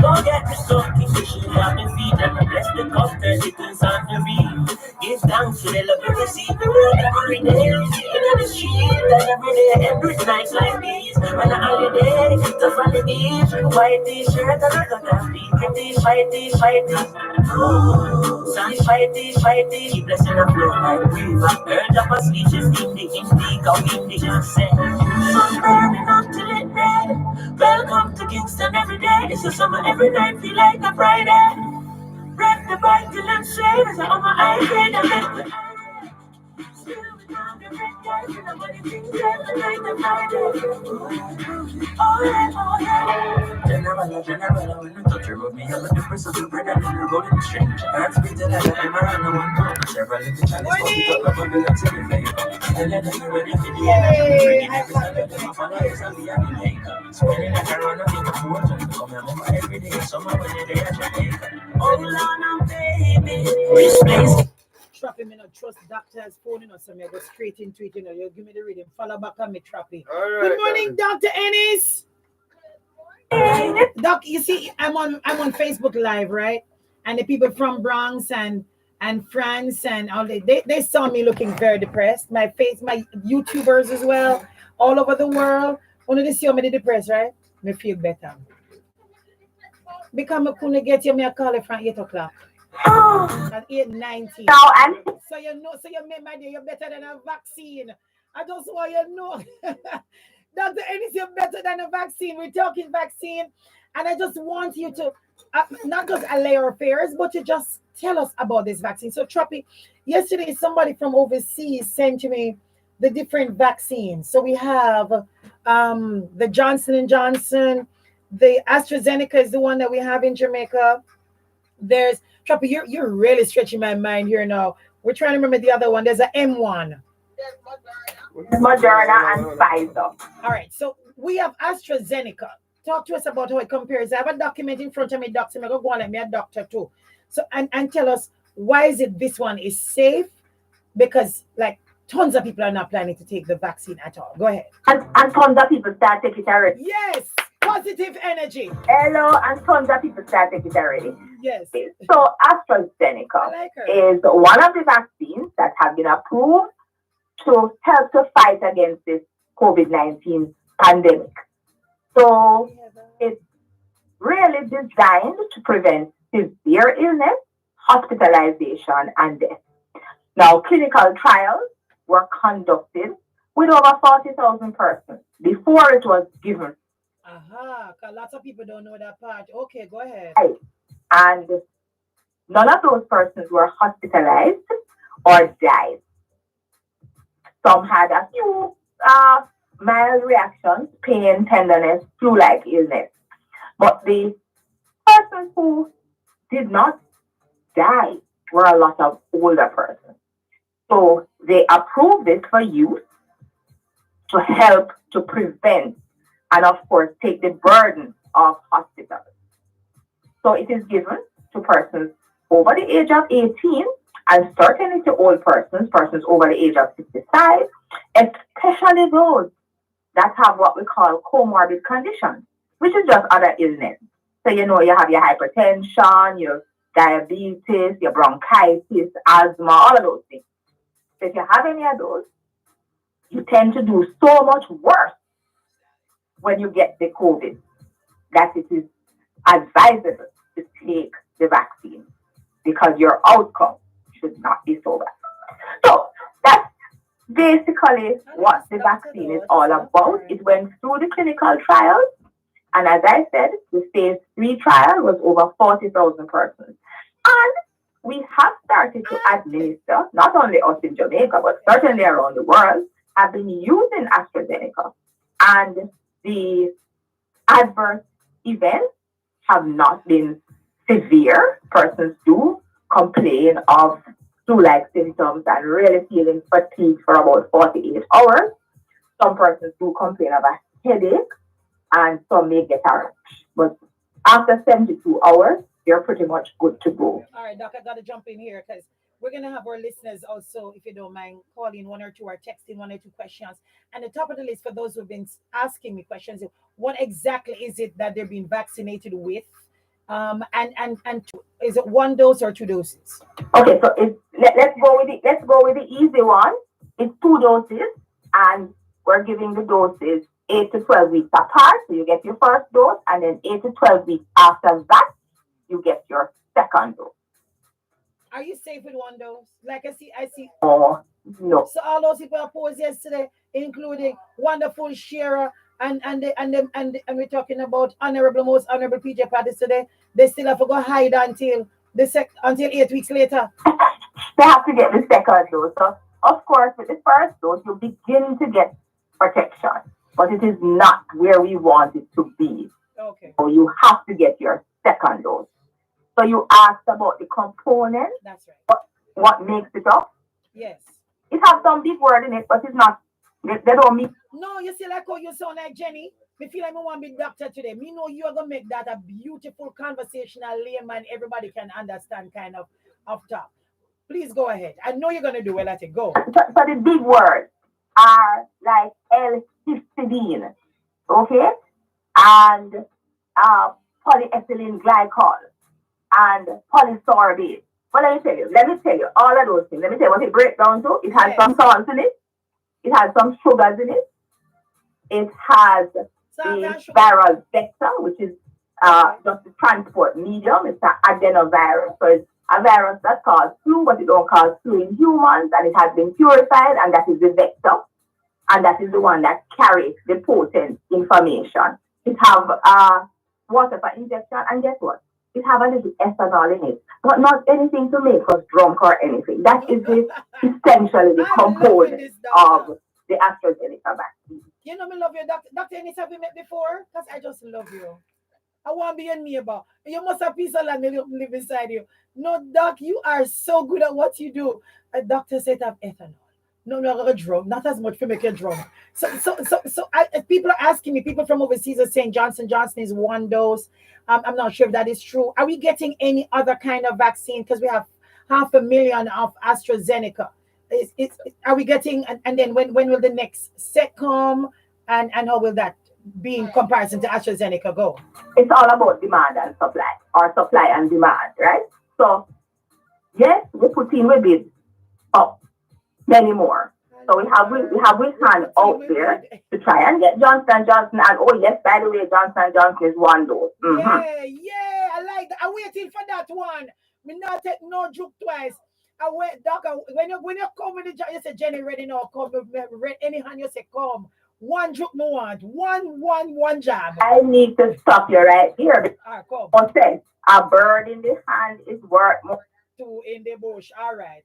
go get the stuff, keep the shoes off the feet, and bless the cup, 30 things on the read. Give down thanks for the love you receive. The world every day, in the street, and every day, every night like this. On a holiday, just on the beach, white t-shirt and a cut of pink. White sun, white t, blessing the flow like river. Birds up asleep, just in the go in the sunset. Sun burning up till it dead. Welcome to Kingston every day. It's a summer every night, feel like a Friday. Rep the bike till I'm straight. As I'm on my eye, grade, I make the still without the red guys. And nobody thinks that the night of Friday. Oh yeah. General, when you touch your road, me, I'm a difference of the bread and the road in the street. Hands beat the leather, I'm around the one door. Several little Chinese folk, talk about the love, say me fake. The leather, you ready for the end. Bringing every time that them follow us, I'll be a maker. Spending like a run up in the fortune. Come here, mama, every day, summer when you're there, Jamaica. Hold on, baby. Replace. Trappy, me not trust doctor's phone, so me go straight into it, you give me the reading, follow back on me, Trappy. Right, good morning, Dr. Ennis. Doc, you see, I'm on Facebook Live, right? And the people from Bronx and France and all they saw me looking very depressed. My YouTubers as well, all over the world. Only they see me depressed, right? Me feel better. Because I couldn't get you, me a call from 8 o'clock. At 8:19. So you made my day, you're better than a vaccine. I just want you to know. Dr. Ennis, you're better than a vaccine. We're talking vaccine. And I just want you to not just allay our fears, but to just tell us about this vaccine. So, Trappy, yesterday somebody from overseas sent to me the different vaccines. So we have the Johnson & Johnson, the AstraZeneca is the one that we have in Jamaica. There's, Trappy, you're really stretching my mind here now. We're trying to remember the other one. There's an M1. Moderna and Pfizer. All right, so we have AstraZeneca. Talk to us about how it compares. I have a document in front of me, doctor. I'm going to go and let me a doctor too. So, and tell us, why is it this one is safe? Because, like, tons of people are not planning to take the vaccine at all. Go ahead. And tons of people start taking it already. Yes, positive energy. Hello, and tons of people start taking it already. Yes. So, AstraZeneca is one of the vaccines that have been approved to help to fight against this COVID-19 pandemic. So it's really designed to prevent severe illness, hospitalization, and death. Now, clinical trials were conducted with over 40,000 persons before it was given. Because lots of people don't know that part. Okay, go ahead. And none of those persons were hospitalized or died. Some had a few mild reactions, pain, tenderness, flu-like illness. But the persons who did not die were a lot of older persons. So they approved it for use to help to prevent and, of course, take the burden of hospitals. So it is given to persons over the age of 18 and certainly to old persons over the age of 65, especially those that have what we call comorbid conditions, which is just other illness. So, you have your hypertension, your diabetes, your bronchitis, asthma, all of those things. So if you have any of those, you tend to do so much worse when you get the COVID that it is advisable to take the vaccine because your outcome should not be so bad. So that's basically what the vaccine is all about. It went through the clinical trials, and as I said, the phase 3 trial was over 40,000 persons. And we have started to administer, not only us in Jamaica, but certainly around the world, have been using AstraZeneca. And the adverse events have not been severe. Persons do complain of flu-like symptoms and really feeling fatigued for about 48 hours. Some persons do complain of a headache, and some may get a rash. But after 72 hours, you're pretty much good to go. All right, Doc, I got to jump in here because we're going to have our listeners also, if you don't mind, calling one or two or texting one or two questions. And the top of the list for those who've been asking me questions, what exactly is it that they're being vaccinated with? And is it one dose or two doses? Okay, so it's let's go with the easy one. It's 2 doses, and we're giving the doses 8 to 12 weeks apart. So you get your first dose, and then 8 to 12 weeks after that, you get your second dose. Are you safe with one dose? Like I see. Oh no. So all those people opposed yesterday, including wonderful Shira and we're talking about most honorable PJ parties today. They still have to go hide until until 8 weeks later. They have to get the second dose. So of course, with the first dose, you begin to get protection, but it is not where we want it to be. Okay. So you have to get your second dose. So you asked about the components. That's right. What makes it up? Yes. It has some big word in it, but it's not. They don't mean. No, you see like how you sound like Jenny. Me feel like I want to be doctor today. Me know you are gonna make that a beautiful conversational layman everybody can understand kind of top. Please go ahead. I know you're gonna do well at it. Go. So the big words are like L-histidine, okay, and polyethylene glycol and polysorbate. Well, let me tell you all of those things. Let me tell you what it breaks down to. It has some salts in it. It has some sugars in it. It has the viral vector, which is just the transport medium. It's an adenovirus. So it's a virus that causes flu, but it don't cause flu in humans, and it has been purified, and that is the vector. And that is the one that carries the potent information. It have water for injection, and guess what? It have a little ethanol in it, but not anything to make us drunk or anything. That is essentially the component of the AstraZeneca vaccine. You know me love you, Dr. Ennis, have we met before? Because I just love you. I want to be your neighbor. You must have peace of land live beside you. No, Doc, you are so good at what you do. A doctor said have ethanol. No, a drug. Not as much for make a drug. So people are asking me, people from overseas are saying Johnson is 1 dose. I'm not sure if that is true. Are we getting any other kind of vaccine? Because we have 500,000 of AstraZeneca. Are we getting, and then when will the next set come? And how will that be in comparison to AstraZeneca go? It's all about demand and supply, or supply and demand, right? So, yes, we put in with it up many more. So we have with hand out there to try and get Johnson. And oh yes, by the way, Johnson is 1 dose. Mm-hmm. Yeah, I like that. I'm waiting for that one. Me not take no joke twice. I wait, doctor. When you come with the job, you say Jenny ready now. Come, any hand you say come. 1 joke no want. One job. I need to stop you right here. Come. One said a bird in the hand is worth more. 2 in the bush. All right.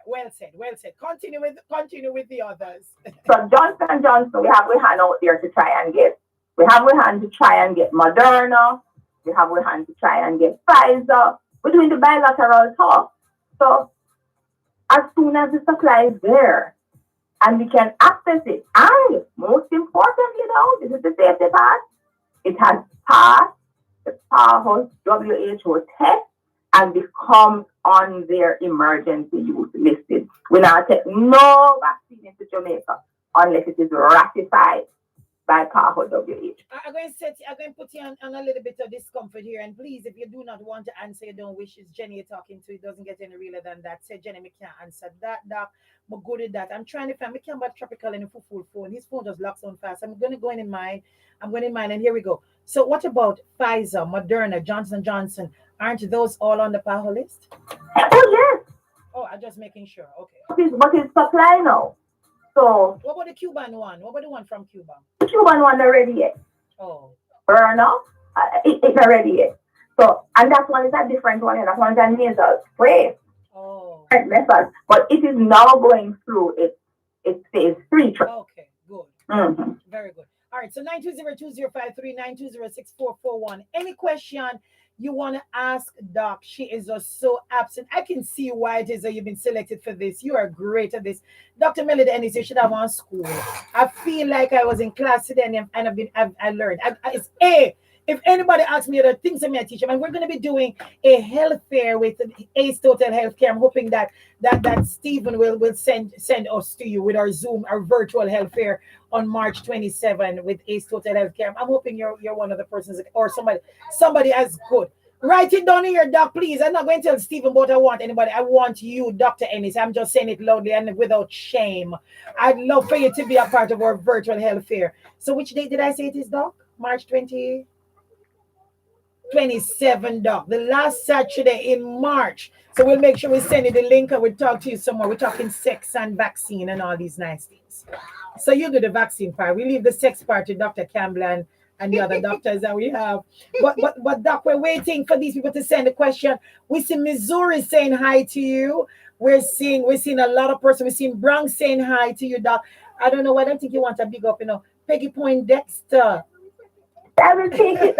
Well said. Continue with the others. So Johnson, we have with hand out there to try and get. We have with hand to try and get Moderna. We have with hand to try and get Pfizer. We're doing the bilateral talk. So as soon as the supply is there and we can access it, and most importantly now, this is the safety part, it has passed the powerhouse WHO test and becomes on their emergency use listed. We now take no vaccine into Jamaica unless it is ratified by powerhouse WHO. I'm going to put you on a little bit of discomfort here. And please, if you do not want to answer, you don't wish, it's Jenny you're talking to. It doesn't get any realer than that. Say, Jenny, me can't answer that, Doc. I'm good at that. I'm trying to find, me can't buy tropical in a full phone. His phone just locks on fast. I'm going to go in mind. And here we go. So what about Pfizer, Moderna, Johnson? Aren't those all on the power list? Oh, yes. Oh, I'm just making sure. Okay. What is supply now? So what about the Cuban one? What about the one from Cuba? The Cuban one already yet. Oh. Burn off? It's already yet. So, and that one is a different one. And that one is a nasal spray. Oh. Method. But it is now going through its phase 3. Okay, good. Mm-hmm. Very good. All right, so 920-2053, 920-6441. Any question you want to ask Doc? She is just so absent. I can see why it is that you've been selected for this. You are great at this. Dr. Melody Ennis, you should have on school. I feel like I was in class today and I learned. It's A. If anybody asks me other things, I'm going to teach them. And we're going to be doing a health fair with Ace Total Healthcare. I'm hoping that Stephen will send us to you with our Zoom, our virtual health fair on March 27 with Ace Total Healthcare. I'm hoping you're one of the persons or somebody as good. Write it down here, Doc, please. I'm not going to tell Stephen what I want anybody. I want you, Dr. Ennis. I'm just saying it loudly and without shame. I'd love for you to be a part of our virtual health fair. So which date did I say it is, Doc? March 27, Doc. The last Saturday in March. So we'll make sure we send you the link and we'll talk to you some more. We're talking sex and vaccine and all these nice things. So you do the vaccine part. We leave the sex part to Dr. Campbell and the other doctors that we have. But Doc, we're waiting for these people to send a question. We see Missouri saying hi to you. We're seeing a lot of person. We're seeing Bronx saying hi to you, Doc. I don't know. I don't think you want to big up, Peggy Point Dexter. I will take it.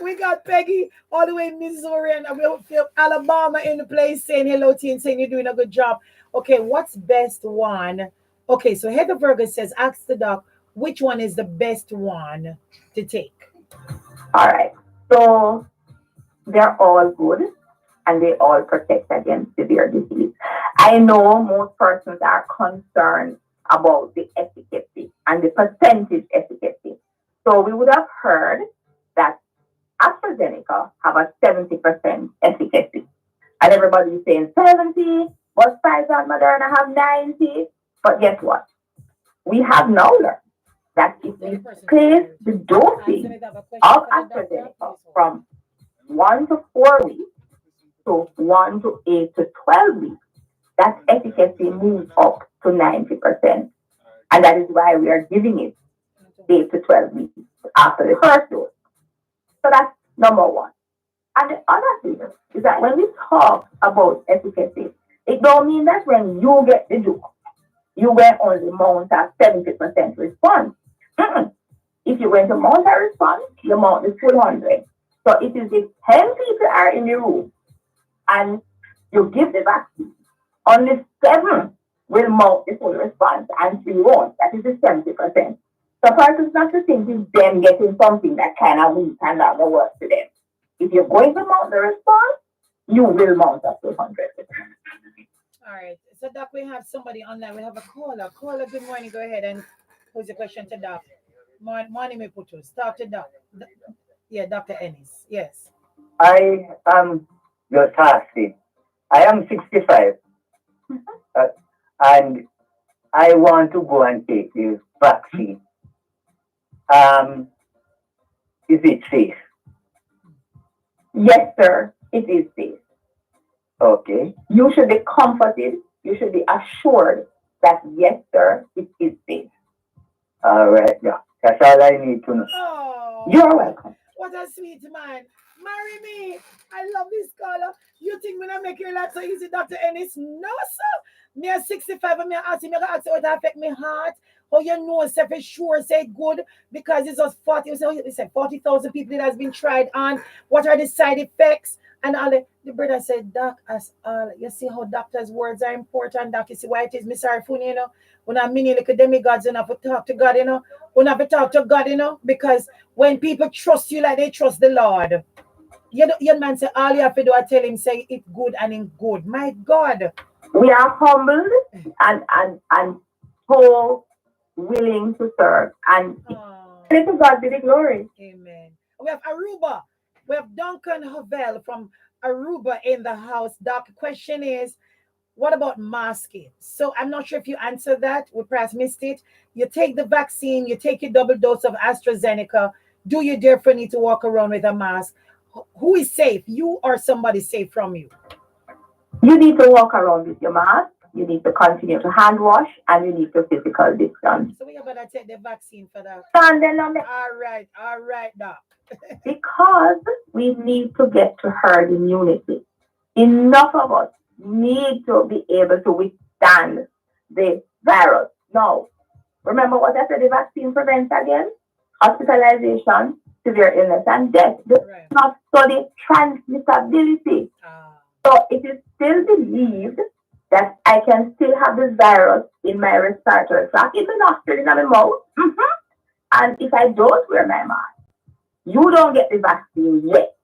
We got Peggy all the way in Missouri and we feel Alabama in the place saying hello to you and saying you're doing a good job. Okay, what's best one? Okay, so Heather Berger says, ask the doc, which one is the best one to take? All right. So they're all good and they all protect against severe disease. I know most persons are concerned about the efficacy and the percentage efficacy. So we would have heard that AstraZeneca have a 70% efficacy. And everybody is saying 70, but Pfizer and Moderna have 90. But guess what? We have now learned that if we place the dosing of AstraZeneca from 1 to 4 weeks to 1 to 8 to 12 weeks, that efficacy moves up to 90%. And that is why we are giving it 8 to 12 weeks after the first dose. So that's number one. And the other thing is that when we talk about efficacy, it don't mean that when you get the dose, you will only mount a 70% response. If you're going to mount a response, you mount the full 100. So it is if 10 people are in the room and you give the vaccine, only 7 will mount the full response and 3 won't. That is the 70%. So persons not to think it's them getting something that kind of weak and not going to work to them. If you're going to mount the response, you will mount up to 100%. All right. So, Doc, we have somebody online. We have a caller. Caller, good morning. Go ahead and pose the question to Doc. Morning, me put you. Start to Doc. Yeah, Dr. Ennis. Yes. I am your asking. I am 65. And I want to go and take the vaccine. Is it safe? Yes, sir. It is safe. Okay. You should be comforted. You should be assured that, yes, sir, it is safe. All right. Yeah. That's all I need to know. Oh, you're welcome. What a sweet man. Marry me. I love this caller. You think me not make your life so easy, Dr. Ennis? No, sir. Me at 65 and me ask him, ask what affect me heart. Oh, you know, say for sure, say good, because it's just 40,000 people that has been tried on. What are the side effects? And all the brother said, Doc, as you see how doctors' words are important, Doc. You see why it is, Miss Arfuni, when I'm many like demigods enough to talk to God, when I talk to God, because when people trust you like they trust the Lord, young man say, all you have to do, I tell him, say it good and in good. My God. We are humbled and so willing to serve. And to God be the glory. Amen. We have Aruba. We have Duncan Havel from Aruba in the house. Doc, question is, what about masking? So I'm not sure if you answered that. We perhaps missed it. You take the vaccine, you take your double dose of AstraZeneca. Do you therefore need to walk around with a mask? Who is safe? You or somebody safe from you? You need to walk around with your mask. You need to continue to hand wash, and you need to physical distance. So we are going to take the vaccine for that. All right, Doc. Because we need to get to herd immunity. Enough of us need to be able to withstand the virus. Now, remember what I said, the vaccine prevents again? Hospitalization, severe illness, and death. They do not study transmissibility. So it is still believed that I can still have this virus in my respiratory tract, in the nostril, in my mouth. And if I don't wear my mask, you don't get the vaccine yet.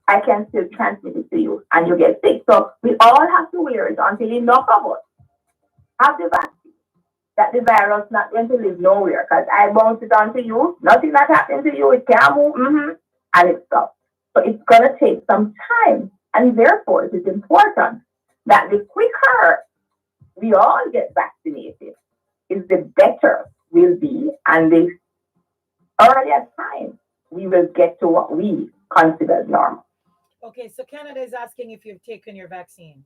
I can still transmit it to you and you get sick. So we all have to wear it until enough of us have the vaccine, that the virus not going to live nowhere. Because I bounce it onto you, nothing that happens to you, it can't move. and it's stuff. So it's going to take some time. And therefore, it is important that the quicker we all get vaccinated, is the better we'll be, and the earlier time we will get to what we consider normal. Okay, so Canada is asking if you've taken your vaccine.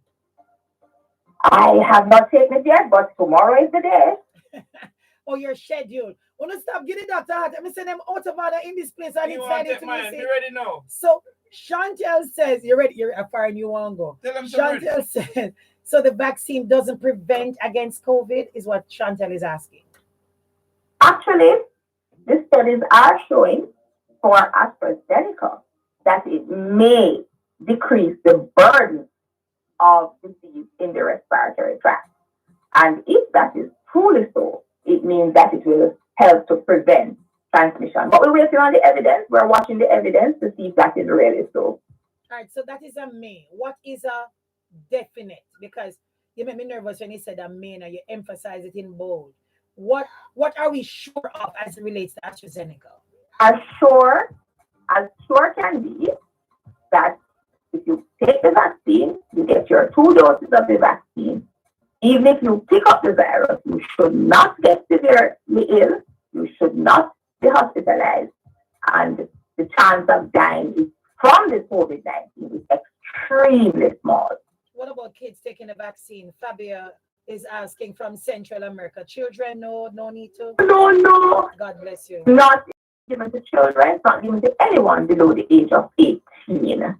I have not taken it yet, but tomorrow is the day. Oh, you're scheduled. Wanna stop getting Dr. Hart? Let me send them out of order in this place. I decided to mine. Be ready now. So Chantel says, you're ready, you're a fire and you want to go. Tell them Chantel says, so the vaccine doesn't prevent against COVID, is what Chantel is asking. Actually, the studies are showing for AstraZeneca that it may decrease the burden of disease in the respiratory tract. And if that is truly so, it means that it will help to prevent transmission. But we're waiting on the evidence. We're watching the evidence to see if that is really so. All right, so that is a may. What is a definite? Because you made me nervous when you said a may, and you emphasize it in bold. What are we sure of as it relates to AstraZeneca? As sure can be that if you take the vaccine, you get your 2 doses of the vaccine. Even if you pick up the virus, you should not get severely ill. You should not be hospitalized. And the chance of dying from the COVID-19 is extremely small. What about kids taking the vaccine? Fabia is asking from Central America. Children, no need to? No. God bless you. Not given to children, not given to anyone below the age of 18.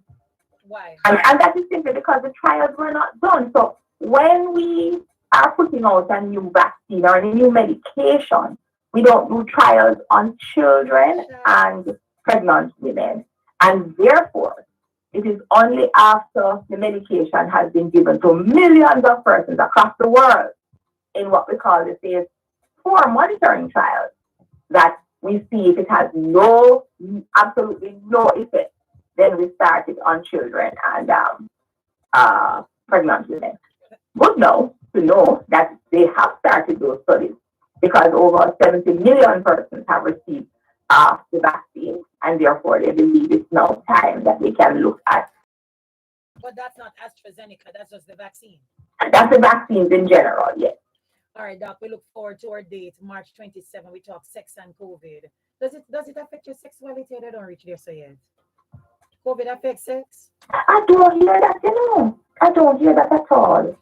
Why? And that is simply because the trials were not done. So when we are putting out a new vaccine or a new medication, we don't do trials on children and pregnant women. And therefore, it is only after the medication has been given to millions of persons across the world in what we call the phase 4 monitoring trials that we see if it has absolutely no effect. Then we start it on children and pregnant women. Good now to know that they have started those studies because over 70 million persons have received the vaccine, and therefore they believe it's now time that we can look at. But that's not AstraZeneca, that's just the vaccine. That's the vaccines in general, yes. All right, Doc, we look forward to our date, March 27. We talk sex and COVID. Does it affect your sexuality? I don't reach there so yet. COVID affects sex? I don't hear that, I don't hear that at all.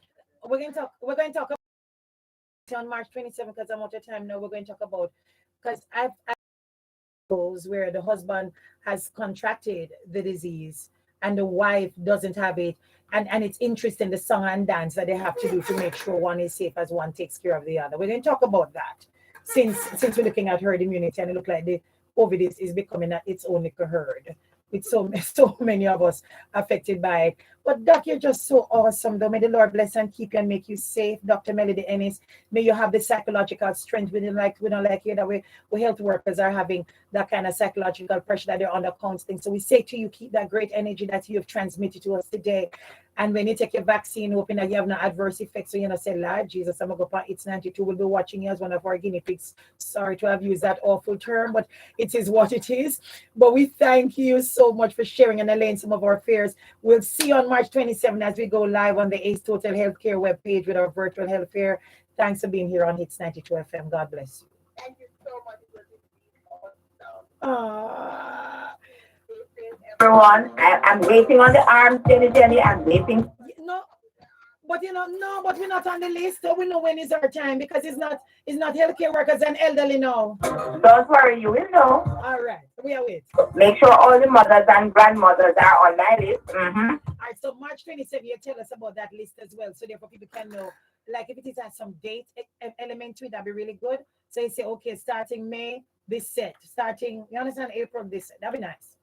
We're going to talk about on March 27 because I'm out of time now. We're going to talk about, because I've those where the husband has contracted the disease and the wife doesn't have it. And it's interesting, the song and dance that they have to do to make sure one is safe as one takes care of the other. We're going to talk about that since we're looking at herd immunity, and it looks like the COVID is becoming its own herd with so many of us affected by it. But Doc, you're just so awesome though. May the Lord bless and keep you and make you safe. Dr. Melody Ennis, may you have the psychological strength. We don't like here that we health workers are having that kind of psychological pressure that they're under constant. So we say to you, keep that great energy that you have transmitted to us today. And when you take your vaccine, hoping that you have no adverse effects, so you know, say, Lord Jesus, I'm going to go on It's 92. We'll be watching you as one of our guinea pigs. Sorry to have used that awful term, but it is what it is. But we thank you so much for sharing and allaying some of our fears. We'll see you on March 27 as we go live on the ACE Total Healthcare webpage with our virtual health fair. Thanks for being here on Hits 92 FM. God bless you. Thank you so much for everyone. I'm waiting on the arms, Jenny. I'm waiting. But we're not on the list, so we know when is our time because it's not healthcare workers and elderly now. Don't worry, you will know. All right, we are waiting. Make sure all the mothers and grandmothers are on my list. All right, so March 27, you tell us about that list as well, so therefore people can know. Like if it has some date element to it, that'd be really good. So you say, okay, starting May, this set. Starting, you understand, April, this set. That'd be nice.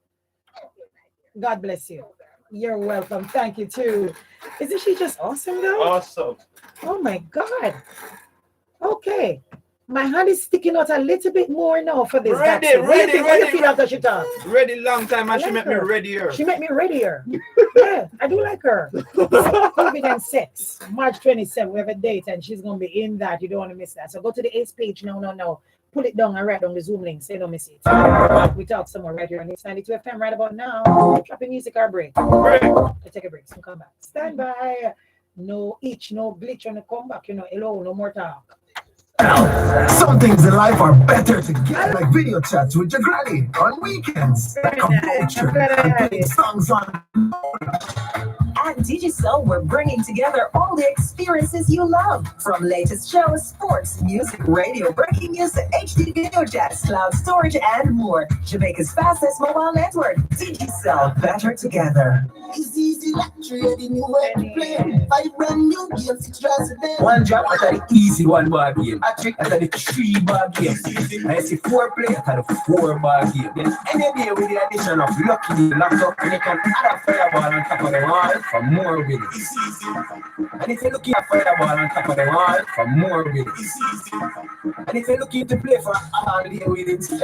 God bless you. You're welcome. Thank you too. Isn't she just awesome though? Awesome. Oh my God. Okay. My hand is sticking out a little bit more now for this. Ready. Ready long time, and she make me readier. She made me readier. Yeah, I do like her. COVID and sex. March 27, we have a date, and she's gonna be in that. You don't want to miss that. So go to the ACE page. No. pull it down and write down the Zoom link. Say no message. So we talk some more right here on it's 92 FM right about now. Dropping music or break. Let's take a break. So come back. Stand by. No itch, no glitch on the comeback. You know, hello, no more talk. Some things in life are better together, like video chats with your granny on weekends, like composure and playing songs on. At Digicel, we're bringing together all the experiences you love. From latest shows, sports, music, radio, breaking news, to HD video chats, cloud storage, and more. Jamaica's fastest mobile network. Digicel, better together. It's easy like trading you way to play. 5 brand new games, 6 drives a day. One drop at the easy one bar game. A trick at the 3 bar game. I see 4 play at the 4 bar game. Then any day with the addition of lucky laptop, and you can add a fireball on top of the wall for more with it. And if you're looking at fireball on top of the wall for more with it. And if you're looking to play for all day with it, you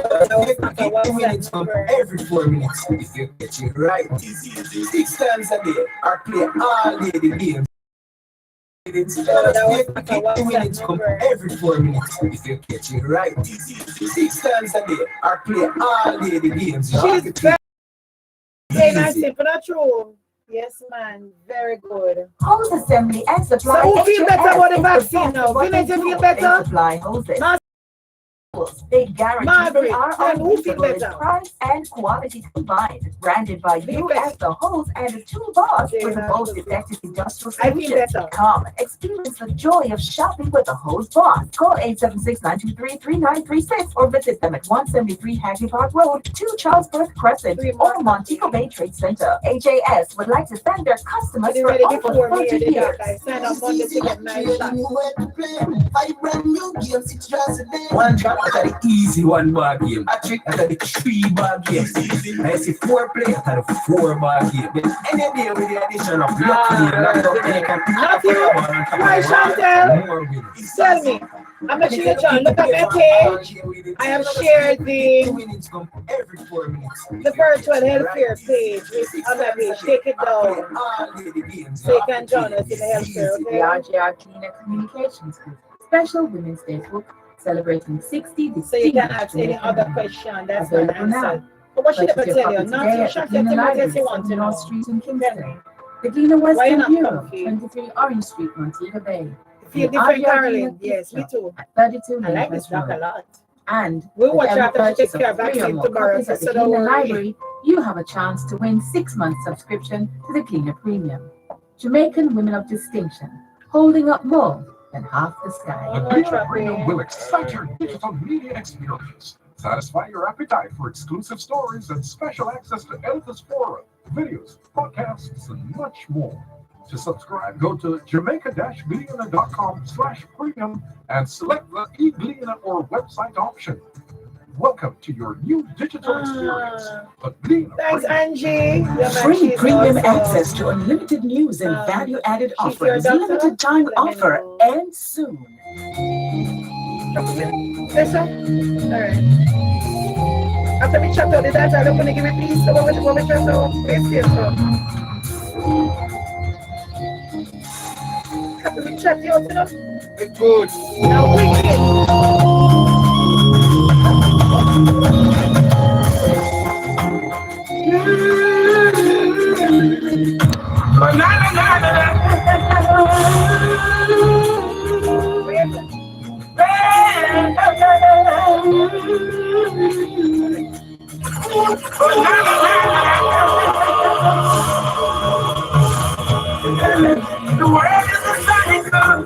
can get 2 minutes every 4 minutes if you get it right. 6 times a day, or play all day the game. It's 2 minutes every 4 minutes if you catch it right. 6 times a day, or play all day the games. She's very nice, but that's true. Yes, man, very good. Hose assembly and supply. So who feel better about the vaccine now? Village, you feel better? Supply hoses. They guarantee they are unbeatable price and quality combined. Branded by you as the hose and the toolbox with the most effective industrial solutions. Come experience the joy of shopping with the Hose Boss. Call 876-923-3936 or visit them at 173 Hagley Park Road, 2 Charlesworth Crescent, or Montego Bay Trade Center. HAS would like to thank their customers for over 30 years. One drop at the easy one bar game. A trick at the 3 bar game. I see 4 play at the 4 bar game. Any day with the addition of lucky laptop, and you can add a fireball on top of the wall. Tell me. I'm a sure John. Look at my page. I have shared the virtual healthcare page on my page. Take it down. So you can join us in the healthcare. The RJR Cleaner Communications Group. Special Women's Day book celebrating 60 distinct. So you can ask any other question. That's not answered. But what should I tell you? Not to shut them as you want to know. Street in Kingston. The Gleaner Western Bureau, 23 Orange Street, Montego Bay. Feel different, Carolyn. Yes, me too. At 32 I like this doc a lot. And we'll watch after she takes care of vaccine tomorrow. At the Gleaner Library, you have a chance to win 6-month subscription to the Gleaner Premium. Jamaican women of distinction, holding up more than half the sky. The Gleaner Premium will excite your digital media experience, satisfy your appetite for exclusive stories and special access to endless forums, videos, podcasts, and much more. To subscribe, go to jamaica-gleaner.com/premium and select the e-Gleaner or website option. Welcome to your new digital experience. Thanks, Angie. Free premium access to unlimited news and value-added offers. Limited time offer and soon. Yes, sir. All right. After we chat out the data, I'm going to give it peace. So when we chat out, please here, sir. After we chat you out enough. It's good. Now wicked. The world is a cycle.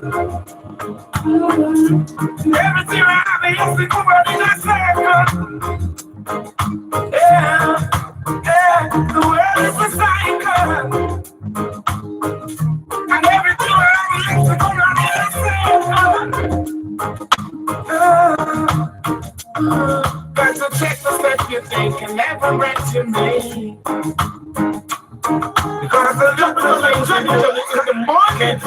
Everything around me is the world in a cycle. Yeah, the world is a cycle. And everything around me is the world in a cycle. Got to check the step you take and never rest your name. Because the little things in the market,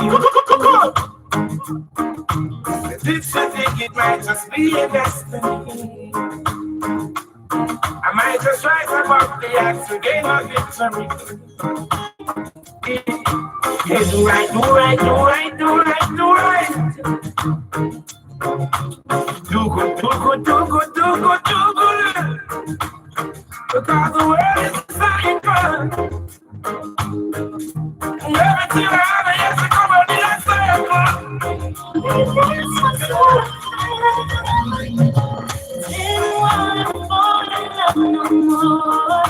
this you think it might just be a destiny. I might just rise above the odds to gain a victory. Yeah, do right, do right, do right, do right, do right. Do good, do good, do Everything I have, yes, I come out in a circle. Didn't wanna fall in love no more.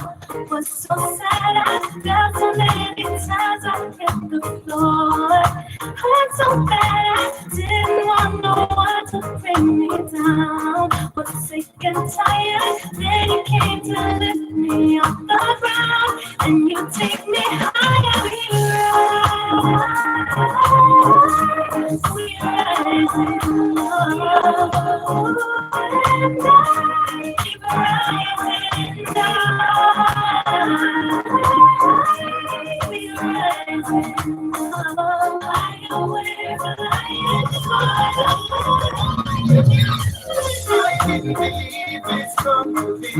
Was so sad, I felt so many times I hit the floor. Hurt so bad, I didn't want no one to bring me down. Was sick and tired, then you came to lift me off the ground. And you take me higher, we rise in love. And I keep rising down. We rise in love. Fly away, I didn't believe it's come to this.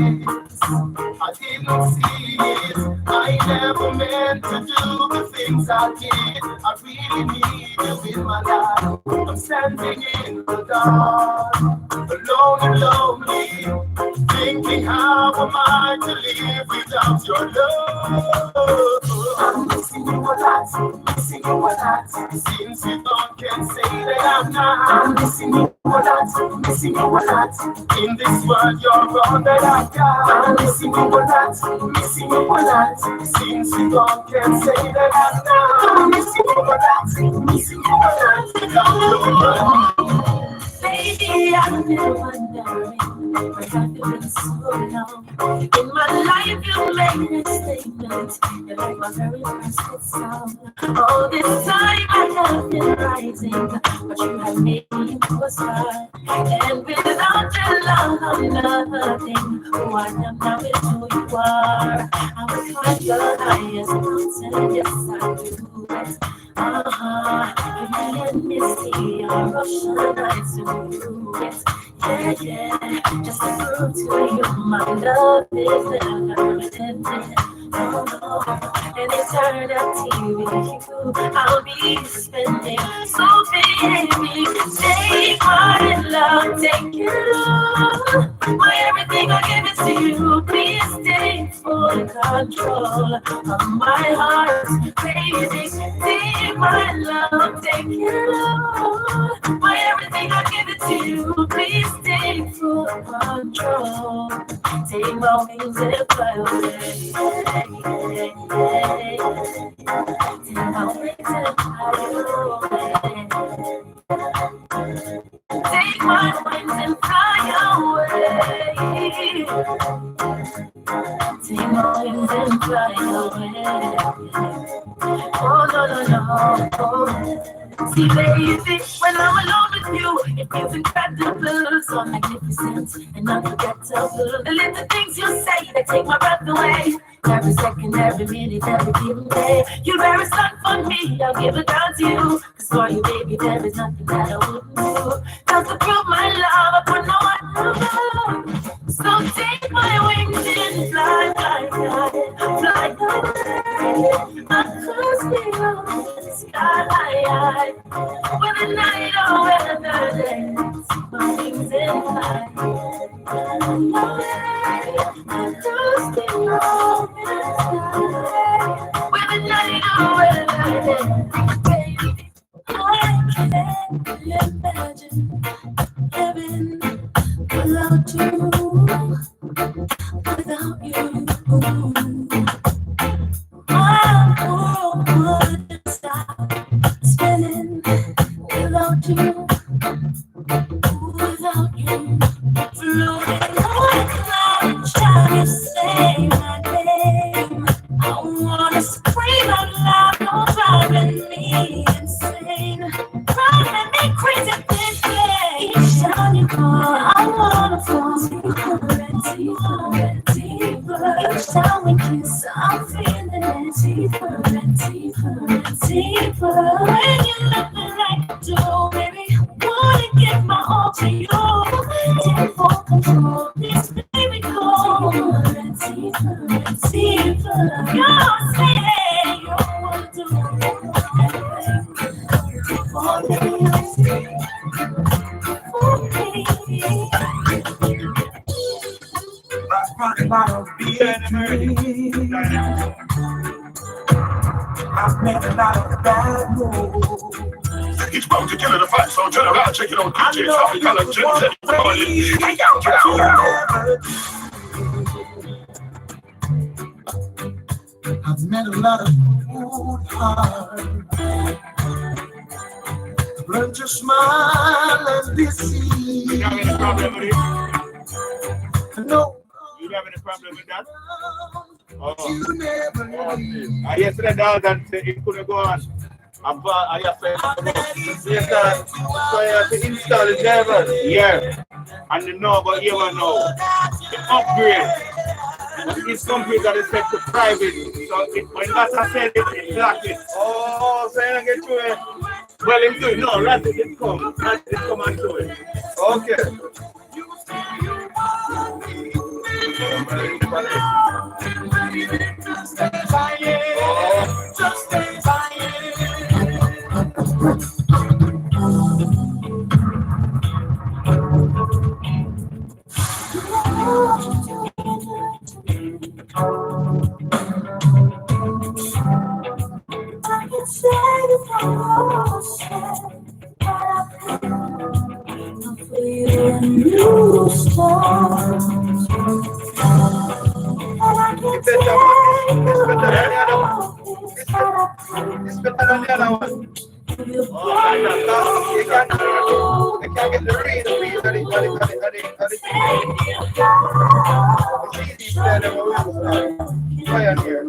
I didn't see it. I never meant to do the things I did. I really need you in my life. I'm standing in the dark, alone and lonely, thinking how am I to live without your love? I'm missing you a lot, missing you a lot. Since you don't can say that I'm not. I'm missing you a lot, missing you a lot. In this world you're all that I got. I'm missing you a lot, missing you a lot. Since you don't can say that I'm not. I'm missing you a lot, missing you a lot. baby, I've been wondering where I've been so long. In my life, you made a statement. You're like my very first hit song. All this time I have been rising, but you have made me into a star. And without your love, I'm nothing. Who I am now is who you are. I will climb the highest mountain, yes I do it. Give me a misty or Russian nights to do it. Yeah, just to prove to you my love is never ending. And eternity with you I'll be spending. So baby, take my love, take it all. My everything, I'll give it to you. Please take full control of my heart, baby. Take my love, take it all. My everything, I'll give it to you. Please take full control. Take my wings and fly away. Take my wings and fly away. Take my wings and fly away. Take my wings and fly away. Oh, no, no, no. Oh. See, baby, when I'm alone with you, it feels incredible, so magnificent and unforgettable. The little things you say, they take my breath away. Every second, every minute, every given day. You're very stuck for me, I'll give it down to you. Cause for you, baby, there is nothing that I wouldn't do. Just to prove my love, I put no one above. So take my wings and fly, fly, fly, fly away. Across the sky, with the night or weather days, my wings and fly away. Across the with the night or weather days, baby, I can't imagine heaven without you, without you. My world wouldn't stop spinning without you, without you. Floating on a cloud, trying to say my name. I wanna scream out loud, no driving me insane, driving me crazy, baby. Each time you call, I wanna fall deeper and deeper and deeper. Each time we kiss, I'm feeling it deeper and deeper and deeper. When you look me like you do, baby, wanna give my all to you. Take full control, this baby go deeper and deeper and deeper. You're saying you wanna do everything for me. I made a lot of bad moves. He's bound to kill in a fight, so turn around, check it out. DJ Tommy Color, Jensen, hang out, get out. I've met a lot of good hearts. I've learned to smile and be seen. You have any problem with it? No. You have any problem with that? I yesterday dog that it couldn't go on. I have to install the driver. Yeah. And the no, but you will know. The upgrade. It's computer that is set to private. So when that's said it block it. Oh, so you don't get to it. Well, it's doing no, let it come. Let it come and do it. Okay. Just stay by it. It's better than the other one. Oh, you can't get the read. It's easy to fire here.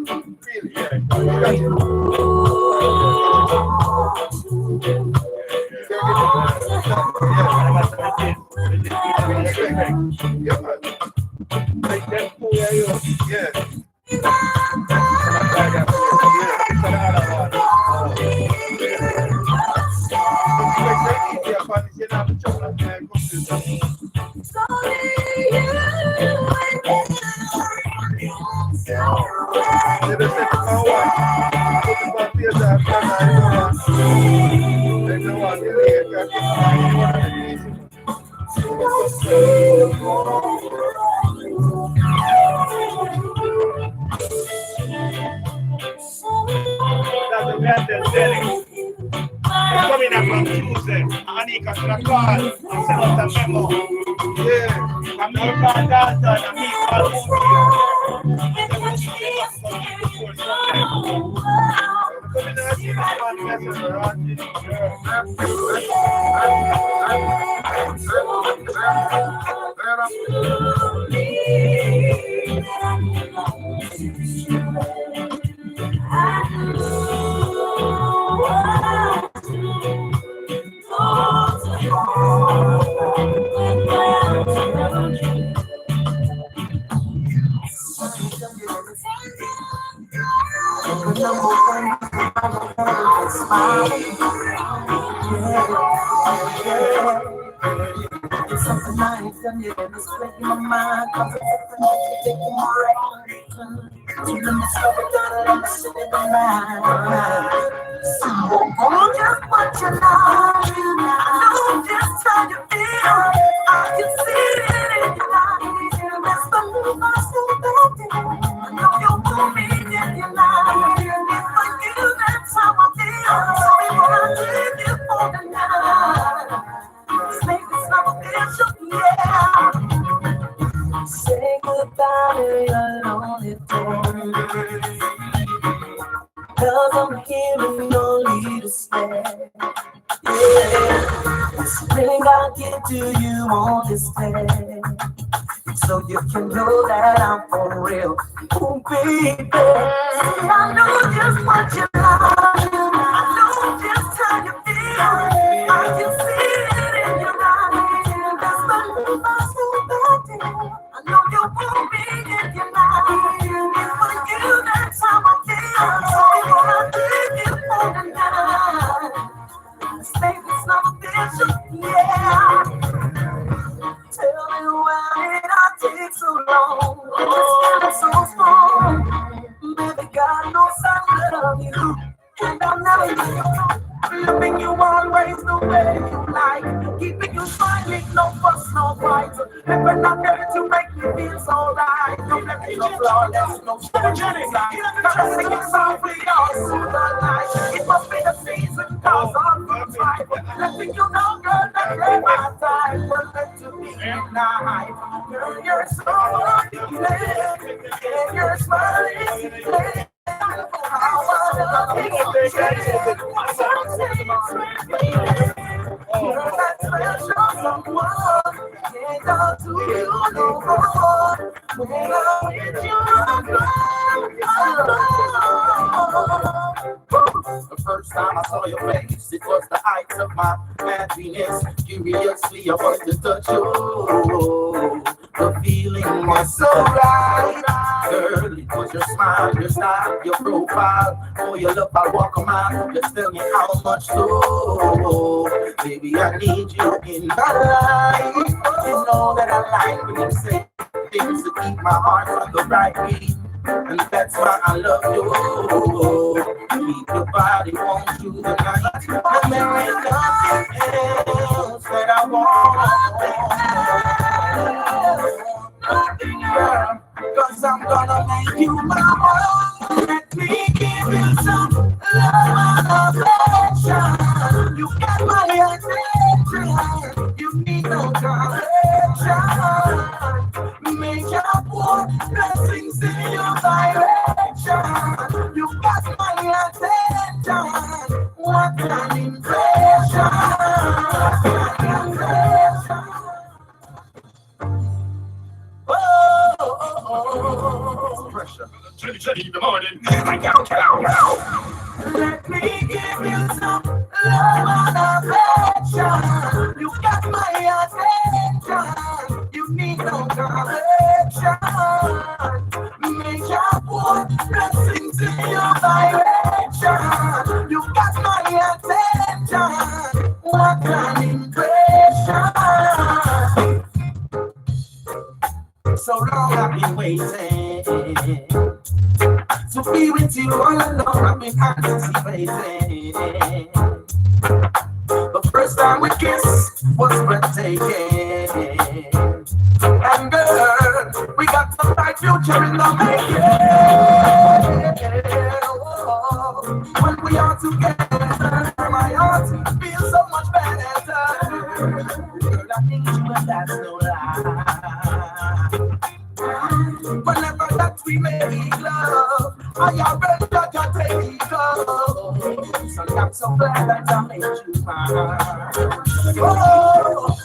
Really, yeah. Coming up on Tuesday, Anika to the call and send us a memo. Yeah, I'm not going to dance and me call Something I ain't done yet, and it's breaking my mind. Cause it's different, it's taking my right. You done discovered that I'm sitting in the night. So, oh, just what you like. I know just how you feel. I can see it in your eyes. That's the move I so bad. I know you want me in your life. It's for you, that's how I feel. So, I leave you for the night. Make this love official, yeah. Say goodbye to your lonely days. Cause I'm hearing only to stay. Yeah, this ring I'll give to you on this day, so you can know that I'm for real. Oh, baby, I know just what you like. I know just how you feel. I can see it in your eyes. That's the love I so bad. I know you want me in your life. It's for you, that's how I feel. So I leave you for the night. This baby's not official, yeah. Tell me why did I take so long? It's so strong. Baby, God knows I love you, and I'll never leave you. Loving you always the way you like. Keeping you smiling, no fuss, no fight. Never not there to make you feels so right. No blemish, no flawless, no shortcomings. Caressing it softly, all through the night. It must be the season, cause all good time. Letting you know, girl, that you're my time. We're meant to be tonight. Girl, you're so beautiful. Yeah, you're smiling. The first time I saw your face, it was the height of my happiness. Curiously, I wanted to touch you. The feeling was so right. Girl, it was your smile, your style, your profile. For your love, I'll walk a mile. Just tell me how much so. Baby, I need you in my life. You know that I like when you say things to keep my heart on the right beat. And that's why I love you. Keep your body warm through the night. And there ain't nothing else that I want. Nothing else. Cause I'm gonna make you my own. Let me give you some love and affection. You got my attention. You need no correction. Make your poor blessings in your direction. You got my attention. What an impression. Pressure. Jenny in the morning. Let me give you some love and affection. You got my attention. You need no correction. Make your poor blessings in your direction. You got my attention. What an impression. So long I've been waiting to be with you all along. I've been anticipating. The first time we kissed was breathtaking. And girl, we got the bright future in the making. When we are together, my heart feels so much better. Girl, I need you and that's no lie. Whenever that we make love, I am ready to take love. So I'm so glad that I made you mine. Oh,